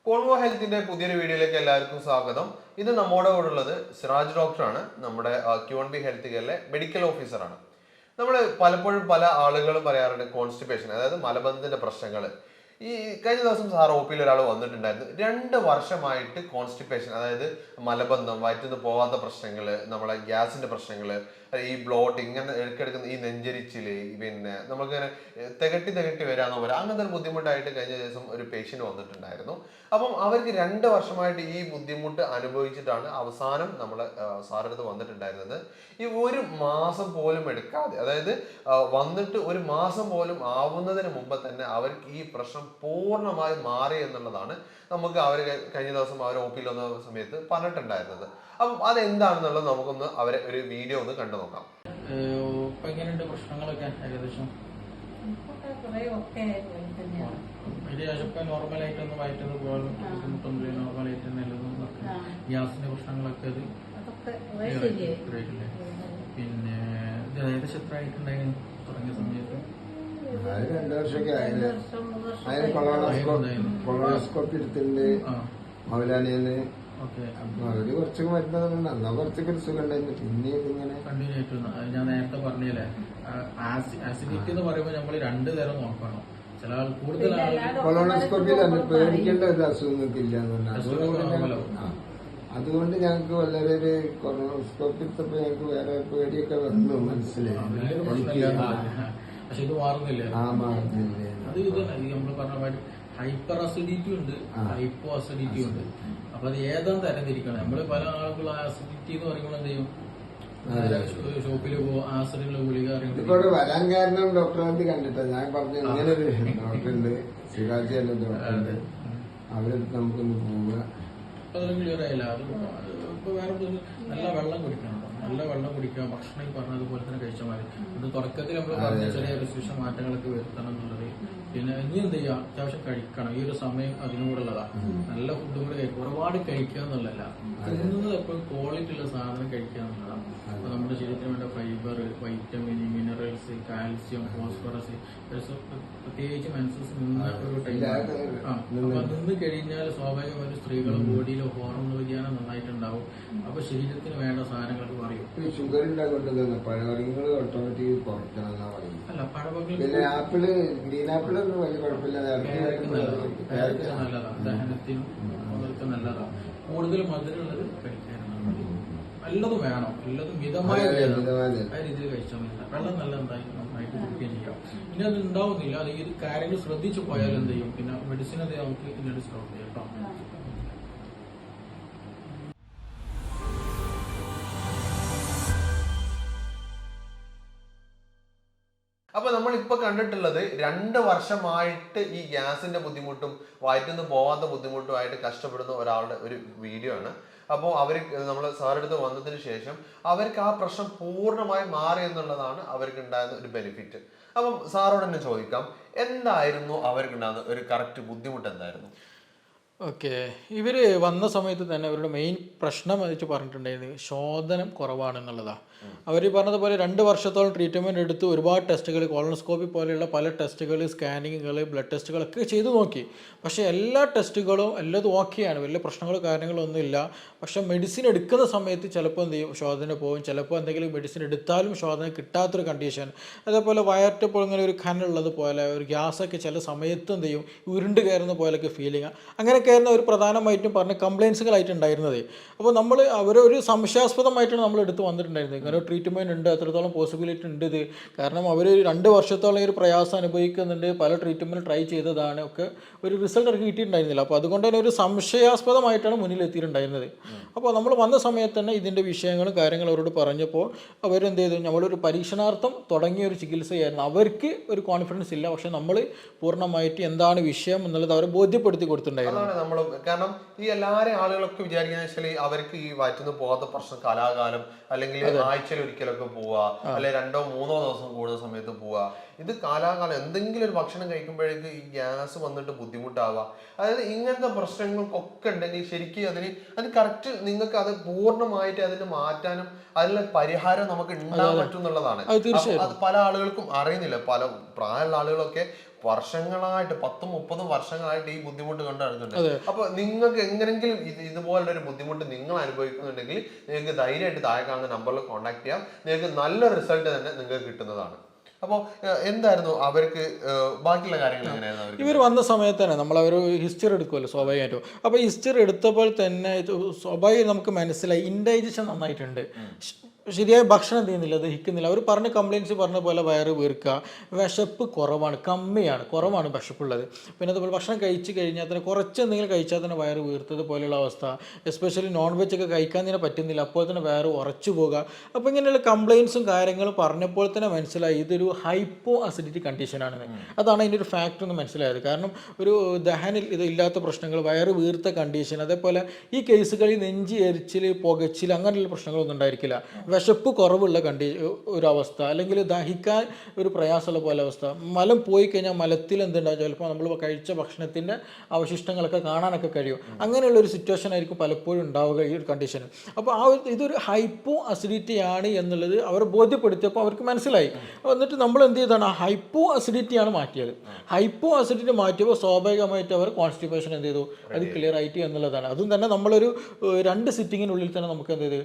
Convo ഹെൽത്തിന്റെ പുതിയൊരു വീഡിയോയിലേക്ക് എല്ലാവർക്കും സ്വാഗതം. ഇത് നമ്മുടെ കൂടെ ഉള്ളത് സിറാജ് ഡോക്ടറാണ്, നമ്മുടെ Q1B ഹെൽത്ത് കെയറിലെ മെഡിക്കൽ ഓഫീസറാണ്. നമ്മൾ പലപ്പോഴും പല ആളുകളും പറയാറുണ്ട് കോൺസ്റ്റിപ്പേഷൻ, അതായത് മലബന്ധത്തിന്റെ പ്രശ്നങ്ങൾ. ഈ കഴിഞ്ഞ ദിവസം സാർ ഒ പിയിൽ ഒരാൾ വന്നിട്ടുണ്ടായിരുന്നു. 2 വർഷമായിട്ട് കോൺസ്റ്റിപ്പേഷൻ, അതായത് മലബന്ധം, വയറ്റിന്ന് പോകാത്ത പ്രശ്നങ്ങൾ, നമ്മളെ ഗ്യാസിന്റെ പ്രശ്നങ്ങൾ, ഈ ബ്ലോട്ട്, ഇങ്ങനെ ഇടയ്ക്കെടുക്കുന്ന ഈ നെഞ്ചരിച്ചില്, പിന്നെ നമുക്കിങ്ങനെ തികട്ടി വരാന്ന് പോലെ അങ്ങനത്തെ ഒരു ബുദ്ധിമുട്ടായിട്ട് കഴിഞ്ഞ ദിവസം ഒരു പേഷ്യന്റ് വന്നിട്ടുണ്ടായിരുന്നു. അപ്പം അവർക്ക് 2 വർഷമായിട്ട് ഈ ബുദ്ധിമുട്ട് അനുഭവിച്ചിട്ടാണ് അവസാനം നമ്മൾ സാറടുത്ത് വന്നിട്ടുണ്ടായിരുന്നത്. ഈ 1 മാസം പോലും എടുക്കാതെ, അതായത് വന്നിട്ട് 1 മാസം പോലും ആവുന്നതിന് മുമ്പ് തന്നെ അവർക്ക് ഈ പ്രശ്നം പൂർണ്ണമായി മാറി എന്നുള്ളതാണ് നമുക്ക് അവർ കഴിഞ്ഞ ദിവസം അവർ ഒ പിയിൽ വന്ന സമയത്ത് പറഞ്ഞിട്ടുണ്ടായിരുന്നത്. അപ്പം അതെന്താണെന്നുള്ളത് നമുക്കൊന്ന് അവരെ ഒരു വീഡിയോ ഒന്ന് കണ്ടു നോക്കാം. പ്രശ്നങ്ങളൊക്കെ ഏകദേശം നോർമലായിട്ടൊന്ന് വയറ്റൊന്ന് പോകാൻ ബുദ്ധിമുട്ടൊന്നും നോർമലായിട്ട് തന്നെ ഗ്യാസിന്റെ പ്രശ്നങ്ങളൊക്കെ അത് പിന്നെ ഏകദേശം എത്ര ആയിട്ടുണ്ടായിരുന്നു തുടങ്ങിയ സമയത്ത്? 2 വർഷമൊക്കെ ആയിരുന്നു. അതിന് കൊളോണോസ്കോപ്പി എടുത്തിട്ടുണ്ട് മൗലാനിന്ന്. അവര് കുറച്ചൊക്കെ മരുന്നുണ്ട്, എന്നാ കുറച്ചൊക്കെ ഒരു സുഖം ഉണ്ടായിരുന്നു. പിന്നെ ഇതിങ്ങനെ കണ്ടിന്യൂ ആയിട്ട് ഞാൻ നേരത്തെ പറഞ്ഞല്ലേ, ആസിഡിറ്റി എന്ന് പറയുമ്പോൾ നമ്മൾ 2 തരം നോക്കണം. ചില ആൾ കൂടുതൽ കൊളോണോസ്കോപ്പിയിൽ പേടിക്കേണ്ട ഒരു അസുഖങ്ങൾക്ക് ഇല്ല അതുകൊണ്ട് ഞങ്ങൾക്ക് വളരെ ഒരു കൊളോണോസ്കോപ്പി എടുത്തപ്പോ ഞങ്ങൾക്ക് വേറെ പേടിയൊക്കെ വന്നു, മനസ്സിലായി. പക്ഷെ ഇത് മാറുന്നില്ല. അത് ഇത് നമ്മൾ പറഞ്ഞ മാതിരി ഹൈപ്പർ അസിഡിറ്റി ഉണ്ട്, ഹൈപ്പോ അസിഡിറ്റി ഉണ്ട്. അപ്പൊ അത് ഏതാണ് തരംതിരിക്കണം. നമ്മള് പല ആളുകളും അസിഡിറ്റി എന്ന് പറയുമ്പോൾ എന്ത് ചെയ്യും, ഷോപ്പിൽ പോകും, ആസിഡിനുള്ള ഗുളിക ഇപ്പോൾ വരാൻ കാരണം ഡോക്ടറെ കണ്ടിട്ടാ ഞാൻ പറഞ്ഞു. ഇങ്ങനെ ഒരു ഡോക്ടറുണ്ട്, സിറാജ് ഡോക്ടറുണ്ട്, അവരെടുത്ത് നമുക്കൊന്ന് പോവുക. അതൊന്നും ക്ലിയർ ആയില്ല. അത് ഇപ്പൊ വേറെ നല്ല വെള്ളം കുടിക്കണം, നല്ല വെള്ളം കുടിക്കുക, ഭക്ഷണം ഈ പറഞ്ഞതുപോലെ തന്നെ കഴിച്ചാൽ മതി. അത് തുടക്കത്തിൽ നമ്മൾ പറഞ്ഞ ചെറിയ റെസ്ട്രിക്ഷൻ മാറ്റങ്ങളൊക്കെ വരുത്തണം എന്നുള്ളത്. പിന്നെ ഇനി എന്ത് ചെയ്യുക, അത്യാവശ്യം കഴിക്കണം. ഈ ഒരു സമയം അതിനോടുള്ളതാണ്. നല്ല ഫുഡും കൂടെ കഴിക്കുക, ഒരുപാട് കഴിക്കുക എന്നുള്ളതല്ല, തിന്നുന്നത് എപ്പോഴും ക്വാളിറ്റി ഉള്ള സാധനം കഴിക്കുക എന്നുള്ളതാണ്. അപ്പൊ നമ്മുടെ ശരീരത്തിന് വേണ്ട fibre, vitamin, minerals, calcium, phosphorus, പ്രത്യേകിച്ച് മെൻസസ് നിന്ന ഒരു ടൈം. അപ്പൊ നിന്ന് കഴിഞ്ഞാൽ സ്വാഭാവികമായിട്ട് സ്ത്രീകളുടെ ബോഡിയിൽ ഹോർമോൺ വ്യതിയാനം നന്നായിട്ടുണ്ടാവും. അപ്പൊ ശരീരത്തിന് വേണ്ട സാധനങ്ങളൊക്കെ പറയും. ഷുഗർ ഉണ്ടാകൊണ്ടത് പഴവർഗ്ഗങ്ങൾ ഓട്ടോമാറ്റിക് കുറയ്ക്കണം എന്നാ പറയുന്നത്. അല്ല, പഴവർഗ്ഗങ്ങൾ പിന്നെ ആപ്പിള്, ഗ്രീൻ ആപ്പിൾ ഒന്നും വലിയ കുഴപ്പമില്ല, നല്ലതാണ്, ദഹനത്തിനും അവർക്ക് നല്ലതാണ്. കൂടുതൽ മധുരമുള്ളത് കഴിക്കാനാണ്. നല്ലതും വേണം, നല്ലതും മിതമായ രീതിയിൽ കഴിച്ചാൽ മതി. വെള്ളം നല്ല എന്തായാലും നന്നായിട്ട് കുടിക്കുകയും ചെയ്യാം. ഇനി അത് ഉണ്ടാവുന്നില്ല, അല്ലെങ്കിൽ ഇത് കാര്യങ്ങൾ ശ്രദ്ധിച്ചു പോയാൽ എന്ത് ചെയ്യും, പിന്നെ മെഡിസിൻ അത് നമുക്ക് പിന്നീട് സ്റ്റോപ്പ് ചെയ്യാം കേട്ടോ. അപ്പൊ നമ്മൾ ഇപ്പൊ കണ്ടിട്ടുള്ളത് 2 വർഷമായിട്ട് ഈ ഗ്യാസിന്റെ ബുദ്ധിമുട്ടും വയറ്റിന്ന് പോവാത്ത ബുദ്ധിമുട്ടുമായിട്ട് കഷ്ടപ്പെടുന്ന ഒരാളുടെ ഒരു വീഡിയോ ആണ്. അപ്പോൾ അവർ നമ്മൾ സാറെടുത്ത് വന്നതിന് ശേഷം അവർക്ക് ആ പ്രശ്നം പൂർണ്ണമായി മാറി എന്നുള്ളതാണ് അവർക്ക് ഉണ്ടാകുന്ന ഒരു ബെനിഫിറ്റ്. അപ്പം സാറോട് തന്നെ ചോദിക്കാം, എന്തായിരുന്നു അവർക്കുണ്ടാകുന്ന ഒരു കറക്റ്റ് ബുദ്ധിമുട്ട് എന്തായിരുന്നു? ഓക്കെ, ഇവർ വന്ന സമയത്ത് തന്നെ അവരുടെ മെയിൻ പ്രശ്നം വെച്ച് പറഞ്ഞിട്ടുണ്ടായിരുന്നത് ശോധനം കുറവാണെന്നുള്ളതാണ്. അവർ പറഞ്ഞതുപോലെ 2 വർഷത്തോളം ട്രീറ്റ്മെൻറ്റ് എടുത്ത് ഒരുപാട് ടെസ്റ്റുകൾ, കോളോണോസ്കോപ്പി പോലെയുള്ള പല ടെസ്റ്റുകൾ, സ്കാനിങ്ങുകൾ, ബ്ലഡ് ടെസ്റ്റുകളൊക്കെ ചെയ്തു നോക്കി. പക്ഷേ എല്ലാ ടെസ്റ്റുകളും എല്ലതും ഓക്കെയാണ്, വലിയ പ്രശ്നങ്ങളോ കാര്യങ്ങളൊന്നും ഇല്ല. പക്ഷേ മെഡിസിൻ എടുക്കുന്ന സമയത്ത് ചിലപ്പോൾ എന്ത് ചെയ്യും, ശോധന പോകും. ചിലപ്പോൾ എന്തെങ്കിലും മെഡിസിൻ എടുത്താലും ശോധന കിട്ടാത്തൊരു കണ്ടീഷൻ. അതേപോലെ വയറ്റപ്പോൾ ഇങ്ങനെ ഒരു കനുള്ളത് പോലെ, ഒരു ഗ്യാസൊക്കെ ചില സമയത്ത് എന്ത് ചെയ്യും, ഉരുണ്ട് കയറുന്ന പോലെയൊക്കെ ഫീലിംഗ്. അങ്ങനെയൊക്കെയായിരുന്നു ഒരു പ്രധാനമായിട്ടും പറഞ്ഞ കംപ്ലയിൻസുകളായിട്ടുണ്ടായിരുന്നത്. അപ്പോൾ നമ്മൾ അവരൊരു സംശയാസ്പദമായിട്ടാണ് നമ്മൾ എടുത്ത് വന്നിട്ടുണ്ടായിരുന്നത്. ഇങ്ങനെ ട്രീറ്റ്മെൻറ്റ് ഉണ്ട്, അത്രത്തോളം പോസിബിലിറ്റി ഉണ്ട് ഇത്. കാരണം അവർ 2 വർഷത്തോളം ഒരു പ്രയാസം അനുഭവിക്കുന്നുണ്ട്, പല ട്രീറ്റ്മെൻറ്റ് ട്രൈ ചെയ്തതാണ്, ഒക്കെ ഒരു റിസൾട്ട് അവർക്ക് കിട്ടിയിട്ടുണ്ടായിരുന്നില്ല. അപ്പോൾ അതുകൊണ്ട് തന്നെ ഒരു സംശയാസ്പദമായിട്ടാണ് മുന്നിലെത്തിയിട്ടുണ്ടായിരുന്നത്. അപ്പോൾ നമ്മൾ വന്ന സമയത്ത് തന്നെ ഇതിൻ്റെ വിഷയങ്ങളും കാര്യങ്ങളും അവരോട് പറഞ്ഞപ്പോൾ അവരെന്ത് ചെയ്തു, നമ്മളൊരു പരീക്ഷണാർത്ഥം തുടങ്ങിയ ഒരു ചികിത്സയായിരുന്നു. അവർക്ക് ഒരു കോൺഫിഡൻസ് ഇല്ല, പക്ഷെ നമ്മൾ പൂർണ്ണമായിട്ട് എന്താണ് വിഷയം എന്നുള്ളത് അവരെ ബോധ്യപ്പെടുത്തി കൊടുത്തിട്ടുണ്ടായിരുന്നു. കാരണം ഈ എല്ലാവരും ആളുകളൊക്കെ വിചാരിക്കുന്ന വെച്ചാൽ അവർക്ക് ഈ വയറ്റുന്ന് പോകാത്ത പ്രശ്നം കലാകാലം, അല്ലെങ്കിൽ ആഴ്ചയിൽ ഒരിക്കലൊക്കെ പോവുക, അല്ലെ 2-3 ദിവസം കൂടുന്ന സമയത്ത് പോവുക. ഇത് കാലാകാലം എന്തെങ്കിലും ഒരു ഭക്ഷണം കഴിക്കുമ്പോഴേക്ക് ഈ ഗ്യാസ് വന്നിട്ട് ബുദ്ധിമുട്ടാവുക. അതായത് ഇങ്ങനത്തെ പ്രശ്നങ്ങൾക്കൊക്കെ ഉണ്ടെങ്കിൽ ശരിക്കും അത് കറക്റ്റ് നിങ്ങൾക്ക് അത് പൂർണ്ണമായിട്ട് അതിന് മാറ്റാനും അതിനുള്ള പരിഹാരം നമുക്ക് ഉണ്ടാകാൻ പറ്റും എന്നുള്ളതാണ്. അത് പല ആളുകൾക്കും അറിയുന്നില്ല. പല പ്രായമുള്ള ആളുകളൊക്കെ വർഷങ്ങളായിട്ട് 10-30 വർഷങ്ങളായിട്ട് ഈ ബുദ്ധിമുട്ട് കൊണ്ട് നടക്കുന്നുണ്ട്. അപ്പൊ നിങ്ങൾക്ക് എങ്ങനെങ്കിലും ഇതുപോലുള്ള ഒരു ബുദ്ധിമുട്ട് നിങ്ങൾ അനുഭവിക്കുന്നുണ്ടെങ്കിൽ നിങ്ങൾക്ക് ധൈര്യമായിട്ട് താഴെ കാണുന്ന നമ്പറിൽ കോൺടാക്ട് ചെയ്യാം. നിങ്ങൾക്ക് നല്ല റിസൾട്ട് തന്നെ നിങ്ങൾക്ക് കിട്ടുന്നതാണ്. അപ്പോൾ എന്തായിരുന്നു അവർക്ക് ബാക്കിയുള്ള കാര്യങ്ങൾ എങ്ങനെയായിരുന്നു അവർക്ക്? ഇവർ വന്ന സമയത്ത് തന്നെ നമ്മൾ അവർ ഹിസ്റ്ററി എടുക്കുമല്ലോ സ്വാഭാവികമായിട്ടും. അപ്പോൾ ഹിസ്റ്ററി എടുത്തപ്പോൾ തന്നെ സ്വാഭാവികം നമുക്ക് മനസ്സിലായി ഇൻഡൈജഷൻ നന്നായിട്ടുണ്ട്, ശരിയായ ഭക്ഷണം ചെയ്യുന്നില്ല, ദഹിക്കുന്നില്ല. അവർ പറഞ്ഞ കംപ്ലയിൻസ് പറഞ്ഞ പോലെ വയറ് വീർക്കുക, വിശപ്പ് കുറവാണ്, കുറവാണ് വിശപ്പുള്ളത്. പിന്നെ അതുപോലെ ഭക്ഷണം കഴിച്ച് കഴിഞ്ഞാൽ തന്നെ കുറച്ച് എന്തെങ്കിലും കഴിച്ചാൽ തന്നെ വയറ് വീർത്തത് പോലെയുള്ള അവസ്ഥ, എസ്പെഷ്യലി നോൺ വെജ് ഒക്കെ കഴിക്കാൻ തന്നെ പറ്റുന്നില്ല, അപ്പോൾ തന്നെ വയറ് ഉറച്ചു പോകുക. അപ്പോൾ ഇങ്ങനെയുള്ള കംപ്ലയിൻസും കാര്യങ്ങളും പറഞ്ഞപ്പോൾ തന്നെ മനസ്സിലായി ഇതൊരു ഹൈപ്പോ അസിഡിറ്റി കണ്ടീഷനാണെന്ന്. അതാണ് അതിൻ്റെ ഒരു ഫാക്ടർ എന്ന് മനസ്സിലായത്. കാരണം ഒരു ദഹനിൽ ഇത് ഇല്ലാത്ത പ്രശ്നങ്ങൾ, വയറ് വീർത്ത കണ്ടീഷൻ, അതേപോലെ ഈ കേസുകളിൽ നെഞ്ചി എരിച്ചിൽ, പുകച്ചിൽ അങ്ങനെയുള്ള പ്രശ്നങ്ങളൊന്നും ഉണ്ടായിരിക്കില്ല. വിശപ്പ് കുറവുള്ള ഒരവസ്ഥ, അല്ലെങ്കിൽ ദഹിക്കാൻ ഒരു പ്രയാസമുള്ള പോലെ അവസ്ഥ. മലം പോയി കഴിഞ്ഞാൽ മലത്തിൽ എന്തുണ്ടാവും, ചിലപ്പോൾ നമ്മൾ കഴിച്ച ഭക്ഷണത്തിൻ്റെ അവശിഷ്ടങ്ങളൊക്കെ കാണാനൊക്കെ കഴിയും. അങ്ങനെയുള്ള ഒരു സിറ്റുവേഷൻ ആയിരിക്കും പലപ്പോഴും ഉണ്ടാവുക ഈ ഒരു കണ്ടീഷന്. അപ്പോൾ ഇതൊരു ഹൈപ്പോ അസിഡിറ്റി ആണ് എന്നുള്ളത് അവർ ബോധ്യപ്പെടുത്തിയപ്പോൾ അവർക്ക് മനസ്സിലായി. എന്നിട്ട് നമ്മൾ എന്ത് ചെയ്താണ്, ഹൈപ്പോ അസിഡിറ്റിയാണ് മാറ്റിയത്. ഹൈപ്പോ അസിഡിറ്റി മാറ്റിയപ്പോൾ സ്വാഭാവികമായിട്ട് അവർ കോൺസ്റ്റിപ്പേഷൻ എന്ത് ചെയ്തു, അത് ക്ലിയർ ആയിട്ട് എന്നുള്ളതാണ്. അതും തന്നെ നമ്മളൊരു 2 സിറ്റിങ്ങിനുള്ളിൽ തന്നെ നമുക്ക് എന്ത് ചെയ്ത്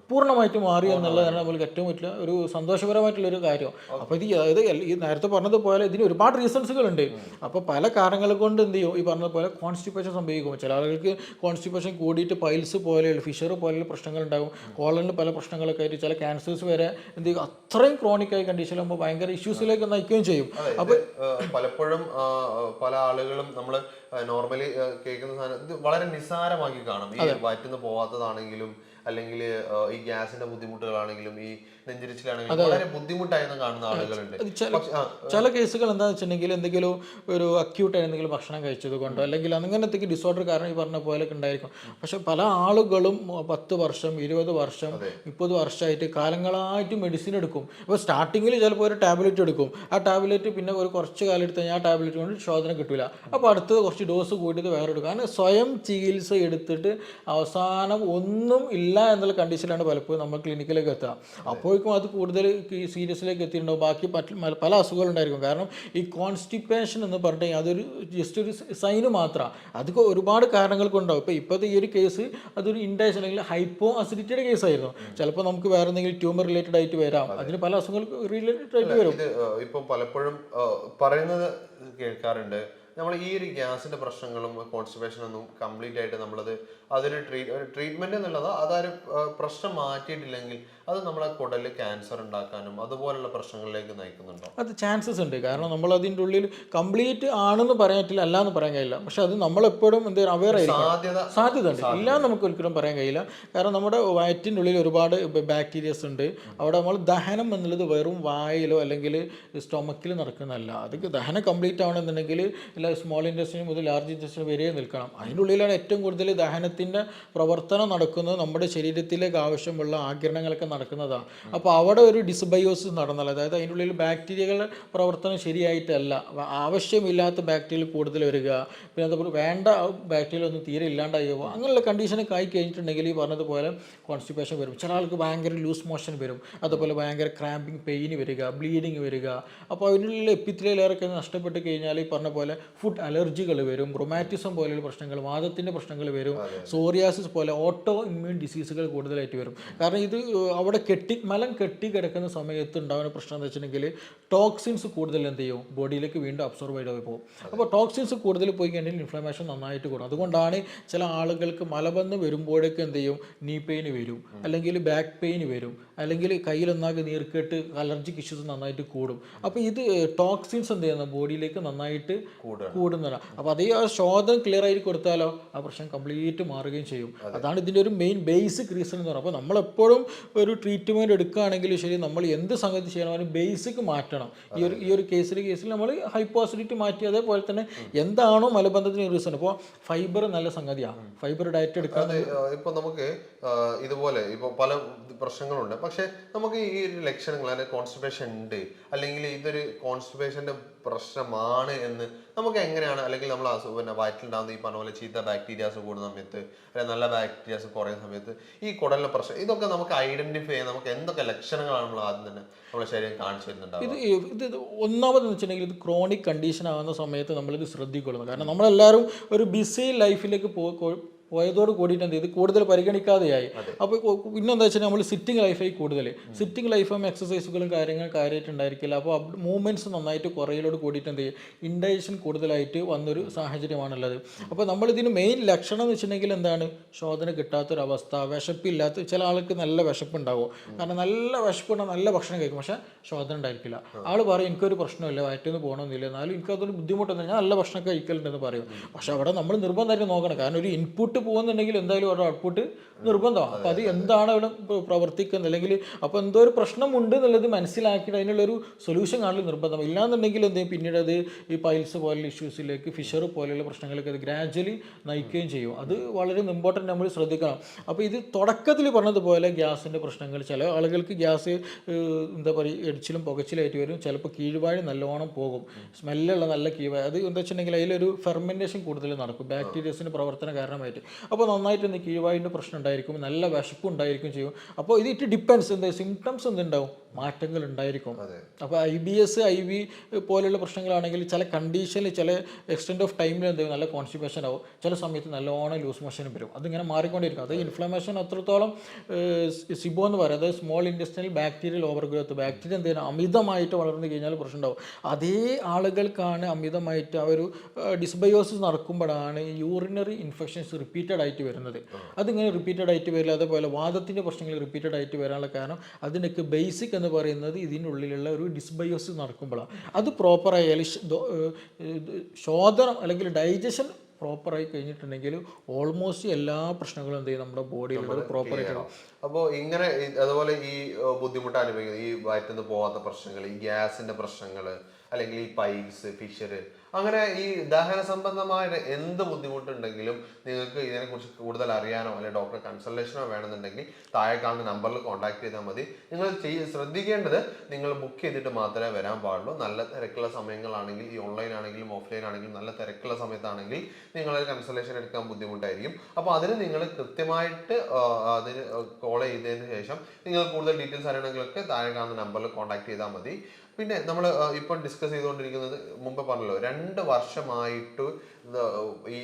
പൂർണ്ണമായിട്ട് മാറി എന്നുള്ളതാണ് നമ്മൾക്ക് ഏറ്റവും വലിയ ഒരു സന്തോഷകരമായിട്ടുള്ളൊരു കാര്യം. അപ്പോൾ ഇത് ഈ നേരത്തെ പറഞ്ഞതുപോലെ ഇതിന് ഒരുപാട് റീസൺസുകളുണ്ട്. അപ്പോൾ പല കാരണങ്ങൾ കൊണ്ട് എന്ത് ചെയ്യും, ഈ പറഞ്ഞതുപോലെ കോൺസ്റ്റിപ്പേഷൻ സംഭവിക്കും. ചില ആളുകൾക്ക് കോൺസ്റ്റിപ്പേഷൻ കൂടിയിട്ട് പൈൽസ് പോലെയുള്ള ഫിഷർ പോലെയുള്ള പ്രശ്നങ്ങൾ ഉണ്ടാകും. കോളനിൽ പല പ്രശ്നങ്ങളൊക്കെ ആയിട്ട് ചില ക്യാൻസേഴ്സ് വരെ എന്ത് ചെയ്യും, അത്രയും ക്രോണിക്കായി കണ്ടീഷനിലാകുമ്പോൾ ഭയങ്കര ഇഷ്യൂസിലേക്ക് നയിക്കുകയും ചെയ്യും. അപ്പോൾ പലപ്പോഴും പല ആളുകളും നമ്മൾ നോർമലി കേൾക്കുന്ന സാധനം ഇത് വളരെ നിസ്സാരമാക്കി കാണും. ഈ വയറ്റിന്ന് പോകാത്തതാണെങ്കിലും അല്ലെങ്കിൽ ഈ ഗ്യാസിന്റെ ബുദ്ധിമുട്ടുകളാണെങ്കിലും ഈ നെഞ്ചിരിച്ചിലാണെങ്കിലും വളരെ ബുദ്ധിമുട്ടായിരുന്നു കാണുന്ന ആളുകളുണ്ട്. ചില കേസുകൾ എന്താണെന്ന് വെച്ചിട്ടുണ്ടെങ്കിൽ എന്തെങ്കിലും ഒരു അക്യൂട്ട് എന്തെങ്കിലും ഭക്ഷണം കഴിച്ചത് കൊണ്ടോ അല്ലെങ്കിൽ അങ്ങനത്തെ ഡിസോർഡർ കാരണം ഈ പറഞ്ഞ പോലെ ഉണ്ടായിരിക്കും. പക്ഷെ പല ആളുകളും 10 വർഷം 20 വർഷം 30 വർഷമായിട്ട് കാലങ്ങളായിട്ട് മെഡിസിൻ എടുക്കും. ഇപ്പോൾ സ്റ്റാർട്ടിങ്ങിൽ ചിലപ്പോൾ ഒരു ടാബ്ലറ്റ് എടുക്കും, ആ ടാബ്ലറ്റ് പിന്നെ ഒരു കുറച്ച് കാലം എടുത്ത് കഴിഞ്ഞാൽ ആ ടാബ്ലറ്റ് കൊണ്ട് ശോധന കിട്ടില്ല. അപ്പോൾ അടുത്തത് കുറച്ച് ഡോസ് കൂട്ടിയത് വേറെ എടുക്കും. കാരണം സ്വയം ചികിത്സ എടുത്തിട്ട് അവസാനം ഒന്നും ഇല്ല എന്നുള്ള കണ്ടീഷനിലാണ് പലപ്പോഴും നമ്മൾ ക്ലിനിക്കിലേക്ക് എത്തുക. അപ്പോഴേക്കും അത് കൂടുതൽ സീരിയസിലേക്ക് എത്തിയിട്ടുണ്ടാവും. ബാക്കി പല അസുഖങ്ങളുണ്ടായിരിക്കും. കാരണം ഈ കോൺസ്റ്റിപ്പേഷൻ എന്ന് പറഞ്ഞാൽ അതൊരു ജസ്റ്റ് ഒരു സൈന് മാത്രമാണ്. അതൊക്കെ ഒരുപാട് കാരണങ്ങൾ കൊണ്ടാവും. ഇപ്പോൾ ഇപ്പോഴത്തെ ഈ ഒരു കേസ് അതൊരു ഇൻഡൈജൻ അല്ലെങ്കിൽ ഹൈപ്പോ അസിഡിറ്റിയുടെ കേസായിരുന്നു. ചിലപ്പോൾ നമുക്ക് വേറെ എന്തെങ്കിലും ട്യൂമർ റിലേറ്റഡ് ആയിട്ട് വരാം, അതിന് പല അസുഖങ്ങൾ റിലേറ്റഡ് ആയിട്ട് വരും. ഇപ്പം പലപ്പോഴും പറയുന്നത് കേൾക്കാറുണ്ട്, നമ്മൾ ഈ ഒരു ഗ്യാസിന്റെ പ്രശ്നങ്ങളും കോൺസ്റ്റിപ്പേഷൻ ഒന്നും കംപ്ലീറ്റ് ആയിട്ട് നമ്മളത് അതൊരു ട്രീറ്റ്മെന്റ് എന്നുള്ളത് അതൊരു പ്രശ്നം മാറ്റിയിട്ടില്ലെങ്കിൽ അത് നമ്മളെ കുടലിൽ ക്യാൻസർ ഉണ്ടാക്കാനും അതുപോലുള്ള പ്രശ്നങ്ങളിലേക്ക് നയിക്കുന്നുണ്ടോ? അത് ചാൻസസ് ഉണ്ട്. കാരണം നമ്മൾ അതിൻ്റെ ഉള്ളിൽ കംപ്ലീറ്റ് ആണെന്ന് പറയാൻ പറ്റില്ല, അല്ല എന്ന് പറയാൻ കഴിയില്ല. പക്ഷെ അത് നമ്മളെപ്പോഴും എന്തെങ്കിലും അവെയർ ആയിരിക്കും, സാധ്യത ഉണ്ട്, ഇല്ല നമുക്ക് ഒരിക്കലും പറയാൻ കഴിയില്ല. കാരണം നമ്മുടെ വയറ്റിൻ്റെ ഉള്ളിൽ ഒരുപാട് ബാക്ടീരിയസ് ഉണ്ട്. അവിടെ നമ്മൾ ദഹനം എന്നുള്ളത് വെറും വായിലോ അല്ലെങ്കിൽ സ്റ്റൊമക്കിൽ നടക്കുന്നതല്ല. അത് ദഹനം കംപ്ലീറ്റ് ആവണമെന്നുണ്ടെങ്കിൽ സ്മോൾ ഇൻറ്റസ്റ്റിന് മുതൽ ലാർജ് ഇൻറ്റസ്റ്റിന് വരെ നിൽക്കണം. അതിൻ്റെ ഉള്ളിലാണ് ഏറ്റവും കൂടുതൽ ദഹനത്തിൻ്റെ പ്രവർത്തനം നടക്കുന്നത്. നമ്മുടെ ശരീരത്തിലേക്ക് ആവശ്യമുള്ള ആഗിരണങ്ങളൊക്കെ നടക്കുന്നതാണ്. അപ്പോൾ അവിടെ ഒരു ഡിസ്ബയോസിസ് നടന്നാൽ, അതായത് അതിൻ്റെ ഉള്ളിൽ ബാക്ടീരിയകളുടെ പ്രവർത്തനം ശരിയായിട്ടല്ല, ആവശ്യമില്ലാത്ത ബാക്ടീരിയൽ കൂടുതൽ വരിക, പിന്നെ അതുപോലെ വേണ്ട ബാക്ടീരിയ ഒന്നും തീരെ ഇല്ലാണ്ടായി പോകുക, അങ്ങനെയുള്ള കണ്ടീഷനൊക്കെ ആയി കഴിഞ്ഞിട്ടുണ്ടെങ്കിൽ ഈ പറഞ്ഞതുപോലെ കോൺസ്റ്റിപ്പേഷൻ വരും. ചില ആൾക്ക് ഭയങ്കര ലൂസ് മോഷൻ വരും, അതുപോലെ ഭയങ്കര ക്രാമ്പിങ് പെയിൻ വരിക, ബ്ലീഡിങ് വരിക. അപ്പോൾ അതിനുള്ള എപ്പിത്തലിയൽ ലെയറൊക്കെ നഷ്ടപ്പെട്ട് കഴിഞ്ഞാൽ ഈ പറഞ്ഞ പോലെ ഫുഡ് അലർജികൾ വരും, റൊമാറ്റിസം പോലെയുള്ള പ്രശ്നങ്ങൾ, വാദത്തിൻ്റെ പ്രശ്നങ്ങൾ വരും, സോറിയാസിസ് പോലെ ഓട്ടോ ഇമ്മ്യൂൺ ഡിസീസുകൾ കൂടുതലായിട്ട് വരും. കാരണം ഇത് അവിടെ മലം കെട്ടി കിടക്കുന്ന സമയത്ത് ഉണ്ടാകുന്ന പ്രശ്നം എന്ന് വെച്ചിട്ടുണ്ടെങ്കിൽ ടോക്സിൻസ് കൂടുതൽ എന്ത് ചെയ്യും, ബോഡിയിലേക്ക് വീണ്ടും അബ്സോർബ് ചെയ്ത് പോകും. അപ്പോൾ ടോക്സിൻസ് കൂടുതൽ പോയി കഴിഞ്ഞാൽ ഇൻഫ്ലമേഷൻ നന്നായിട്ട് കൂടും. അതുകൊണ്ടാണ് ചില ആളുകൾക്ക് മലബന്ധം വരുമ്പോഴേക്ക് എന്ത് ചെയ്യും, നീ പെയിൻ വരും, അല്ലെങ്കിൽ ബാക്ക് പെയിൻ വരും, അല്ലെങ്കിൽ കയ്യിലൊന്നാകെ നീർക്കെട്ട്, അലർജിക് ഇഷ്യൂസ് നന്നായിട്ട് കൂടും. അപ്പോൾ ഇത് ടോക്സിൻസ് എന്ത് ചെയ്യുന്ന ബോഡിയിലേക്ക് നന്നായിട്ട് കൂടുന്നതാണ്. അപ്പോൾ അതേ ആ ശോധന ക്ലിയർ ആയിട്ട് കൊടുത്താലോ ആ പ്രശ്നം കംപ്ലീറ്റ് മാറുകയും ചെയ്യും. അതാണ് ഇതിൻ്റെ ഒരു മെയിൻ ബേസിക് റീസൺ എന്ന് പറയുന്നത്. അപ്പോൾ നമ്മളെപ്പോഴും ഒരു ട്രീറ്റ്മെൻറ്റ് എടുക്കുകയാണെങ്കിലും ശരി, നമ്മൾ എന്ത് സംഗതി ചെയ്യണം ബേസിക് മാറ്റണം. ഈ ഒരു കേസിൽ നമ്മൾ ഹൈപ്പോ അസിഡിറ്റി മാറ്റി, അതേപോലെ തന്നെ എന്താണോ മലബന്ധത്തിന് റീസൺ. ഇപ്പോൾ ഫൈബർ നല്ല സംഗതിയാണ്, ഫൈബർ ഡയറ്റ് എടുക്കാൻ. ഇപ്പോൾ നമുക്ക് ഇതുപോലെ ഇപ്പോൾ പല പ്രശ്നങ്ങളുണ്ട്. പക്ഷെ നമുക്ക് ഈ ഒരു ലക്ഷണങ്ങൾ, അല്ലെങ്കിൽ കോൺസ്റ്റിപ്പേഷൻ ഉണ്ട്, അല്ലെങ്കിൽ ഇതൊരു കോൺസ്റ്റിപ്പേഷൻ്റെ പ്രശ്നമാണ് എന്ന് നമുക്ക് എങ്ങനെയാണ്, അല്ലെങ്കിൽ നമ്മൾ പിന്നെ വയറ്റിലുണ്ടാകുന്ന ഈ പറഞ്ഞ പോലെ ചീത്ത ബാക്ടീരിയാസ് കൂടുന്ന സമയത്ത് അല്ലെങ്കിൽ നല്ല ബാക്ടീരിയാസ് കുറയുന്ന സമയത്ത് ഈ കുടലിലെ പ്രശ്നം ഇതൊക്കെ നമുക്ക് ഐഡന്റിഫൈ ചെയ്യാൻ നമുക്ക് എന്തൊക്കെ ലക്ഷണങ്ങളാണ് നമ്മൾ ആദ്യം തന്നെ നമ്മുടെ ശരീരം കാണിച്ചു തരുന്നുണ്ടാവുക? ഇത് ഒന്നാമതെന്ന് വെച്ചിട്ടുണ്ടെങ്കിൽ ഇത് ക്രോണിക് കണ്ടീഷൻ ആകുന്ന സമയത്ത് നമ്മളിത് ശ്രദ്ധിക്കൊള്ളുന്നു. കാരണം നമ്മളെല്ലാവരും ഒരു ബിസി ലൈഫിലേക്ക് പോയതോട് കൂടിയിട്ട് എന്ത് ചെയ്ത് കൂടുതൽ പരിഗണിക്കാതെയായി. അപ്പോൾ പിന്നെന്താ വെച്ചാൽ നമ്മൾ സിറ്റിംഗ് ലൈഫായി കൂടുതൽ സിറ്റിംഗ് ലൈഫും എക്സസൈസുകളും കാര്യമായിട്ടുണ്ടായിരിക്കില്ല. അപ്പോൾ മൂവ്മെൻറ്റ്സ് നന്നായിട്ട് കുറയിലോട് കൂടിയിട്ട് എന്ത് ചെയ്യും, ഇൻഡൈജഷൻ കൂടുതലായിട്ട് വന്നൊരു സാഹചര്യമാണുള്ളത്. അപ്പോൾ നമ്മളിതിന് മെയിൻ ലക്ഷണം എന്ന് വെച്ചിട്ടുണ്ടെങ്കിൽ എന്താണ്, ശോധന കിട്ടാത്തൊരവസ്ഥ, വിശപ്പില്ലാത്ത, ചില ആൾക്ക് നല്ല വിശപ്പുണ്ടാവും. കാരണം നല്ല വിശപ്പുണ്ടാകും, നല്ല ഭക്ഷണം കഴിക്കും, പക്ഷേ ശോധന ഉണ്ടായിരിക്കില്ല. ആൾ പറയും എനിക്കൊരു പ്രശ്നമില്ല, വയറ്റിന്ന് പോകണമെന്നില്ല, എന്നാലും എനിക്കതൊരു ബുദ്ധിമുട്ടൊന്നും, ഞാൻ നല്ല ഭക്ഷണം കഴിക്കലുണ്ടെന്ന് പറയും. പക്ഷെ അവിടെ നമ്മൾ നിർബന്ധമായിട്ട് നോക്കണം. കാരണം ഒരു ഇൻപുട്ട് പോകുന്നുണ്ടെങ്കിൽ എന്തായാലും ഒരു ഔട്ട്പുട്ട് നിർബന്ധമാണ്. അപ്പോൾ അത് എന്താണ് അവിടെ പ്രവർത്തിക്കുന്നത്, അല്ലെങ്കിൽ അപ്പോൾ എന്തോ ഒരു പ്രശ്നമുണ്ട് എന്നുള്ളത് മനസ്സിലാക്കിയിട്ട് അതിനുള്ളൊരു സൊല്യൂഷൻ കാണൽ നിർബന്ധം. ഇല്ലാന്നുണ്ടെങ്കിൽ എന്തെങ്കിലും പിന്നീട് അത് ഈ പൈൽസ് പോലുള്ള ഇഷ്യൂസിലേക്ക്, ഫിഷർ പോലെയുള്ള പ്രശ്നങ്ങളിലേക്ക് അത് ഗ്രാജ്വലി നയിക്കുകയും ചെയ്യും. അത് വളരെ ഇമ്പോർട്ടൻ്റ് നമ്മൾ ശ്രദ്ധിക്കണം. അപ്പോൾ ഇത് തുടക്കത്തിൽ പറഞ്ഞതുപോലെ ഗ്യാസിൻ്റെ പ്രശ്നങ്ങൾ, ചില ആളുകൾക്ക് ഗ്യാസ് എന്താ പറയുക എടിച്ചിലും പുകച്ചിലായിട്ട് വരും. ചിലപ്പോൾ കീഴ്വാഴി നല്ലോണം പോകും, സ്മെല്ലുള്ള നല്ല കീഴ്വാഴ. അത് എന്താ വെച്ചിട്ടുണ്ടെങ്കിൽ അതിലൊരു ഫെർമെൻറ്റേഷൻ കൂടുതൽ നടക്കും ബാക്ടീരിയസിൻ്റെ പ്രവർത്തന കാരണമായിട്ട്. അപ്പോൾ നന്നായിട്ട് എന്ത് കീഴ്വാഴിൻ്റെ പ്രശ്നം ഉണ്ടായിരിക്കും, നല്ല വിശപ്പ് ഉണ്ടായിരിക്കും ചെയ്യും. അപ്പോൾ ഇത് ഡിപ്പെൻസ്, എന്താ സിംറ്റംസ് എന്തുണ്ടാവും, മാറ്റങ്ങൾ ഉണ്ടായിരിക്കും. അപ്പോൾ IBS IV പോലെയുള്ള പ്രശ്നങ്ങളാണെങ്കിൽ ചില കണ്ടീഷനിൽ ചില എക്സ്റ്റെൻഡ് ഓഫ് ടൈമിൽ എന്തെങ്കിലും നല്ല കോൺസ്റ്റിപ്പേഷൻ ആവും, ചില സമയത്ത് നല്ലോണം ലൂസ് മോഷനും വരും. അതിങ്ങനെ മാറിക്കൊണ്ടിരിക്കും. അത് ഇൻഫ്ലമേഷൻ അത്രത്തോളം സിബോ എന്ന് പറയുന്നത് small intestinal bacterial overgrowth, bacteria എന്ത് ചെയ്യുന്നത് അമിതമായിട്ട് വളർന്നു കഴിഞ്ഞാൽ പ്രശ്നം ഉണ്ടാവും. അതേ ആളുകൾക്കാണ് അമിതമായിട്ട് ആ ഒരു ഡിസ്ബയോസിസ് നടക്കുമ്പോഴാണ് യൂറിനറി ഇൻഫെക്ഷൻസ് റിപ്പീറ്റഡ് ആയിട്ട് വരുന്നത്. അതിങ്ങനെ റിപ്പീറ്റഡ് ആയിട്ട് വരില്ല. അതേപോലെ വാദത്തിൻ്റെ പ്രശ്നങ്ങൾ റിപ്പീറ്റഡ് ആയിട്ട് വരാനുള്ള കാരണം അതിനൊക്കെ ബേസിക് എന്ന് പറയുന്നത് ഇതിനുള്ളിലുള്ള ഒരു ഡിസ്ബയോസിസ് നടക്കുമ്പോഴാണ്. അത് പ്രോപ്പറായാലും ശോധനം അല്ലെങ്കിൽ ഡൈജഷൻ പ്രോപ്പറായി കഴിഞ്ഞിട്ടുണ്ടെങ്കിൽ ഓൾമോസ്റ്റ് എല്ലാ പ്രശ്നങ്ങളും എന്ത് ചെയ്യും നമ്മുടെ ബോഡിയിലുള്ളത് പ്രോപ്പറായിട്ട്. അപ്പോൾ ഇങ്ങനെ അതുപോലെ ഈ ബുദ്ധിമുട്ട് അനുഭവിക്കുന്നത് ഈ വയറ്റിന്ന് പോകാത്ത പ്രശ്നങ്ങൾ, ഈ ഗ്യാസിന്റെ പ്രശ്നങ്ങൾ, അല്ലെങ്കിൽ ഈ പൈൽസ്, ഫിഷർ, അങ്ങനെ ഈ ദഹന സംബന്ധമായ എന്ത് ബുദ്ധിമുട്ടുണ്ടെങ്കിലും നിങ്ങൾക്ക് ഇതിനെക്കുറിച്ച് കൂടുതൽ അറിയാനോ അല്ലെങ്കിൽ ഡോക്ടറെ കൺസൾട്ടേഷനോ വേണമെന്നുണ്ടെങ്കിൽ താഴെ കാണുന്ന നമ്പറിൽ കോൺടാക്ട് ചെയ്താൽ മതി. നിങ്ങൾ ശ്രദ്ധിക്കേണ്ടത് നിങ്ങൾ ബുക്ക് ചെയ്തിട്ട് മാത്രമേ വരാൻ പാടുള്ളൂ. നല്ല തിരക്കുള്ള സമയങ്ങളാണെങ്കിൽ, ഈ ഓൺലൈൻ ആണെങ്കിലും ഓഫ്ലൈൻ ആണെങ്കിലും നല്ല തിരക്കുള്ള സമയത്താണെങ്കിൽ നിങ്ങൾ കൺസൾട്ടേഷൻ എടുക്കാൻ ബുദ്ധിമുട്ടായിരിക്കും. അപ്പോൾ അതിന് നിങ്ങൾ കൃത്യമായിട്ട് അതിന് കോൾ ചെയ്തതിന് ശേഷം നിങ്ങൾ കൂടുതൽ ഡീറ്റെയിൽസ് അറിയണമെങ്കിലൊക്കെ താഴെ കാണുന്ന നമ്പറിൽ കോൺടാക്ട് ചെയ്താൽ മതി. പിന്നെ നമ്മൾ ഇപ്പം ഡിസ്കസ് ചെയ്തുകൊണ്ടിരിക്കുന്നത് മുമ്പ് പറഞ്ഞല്ലോ 2 വർഷമായിട്ട് ഈ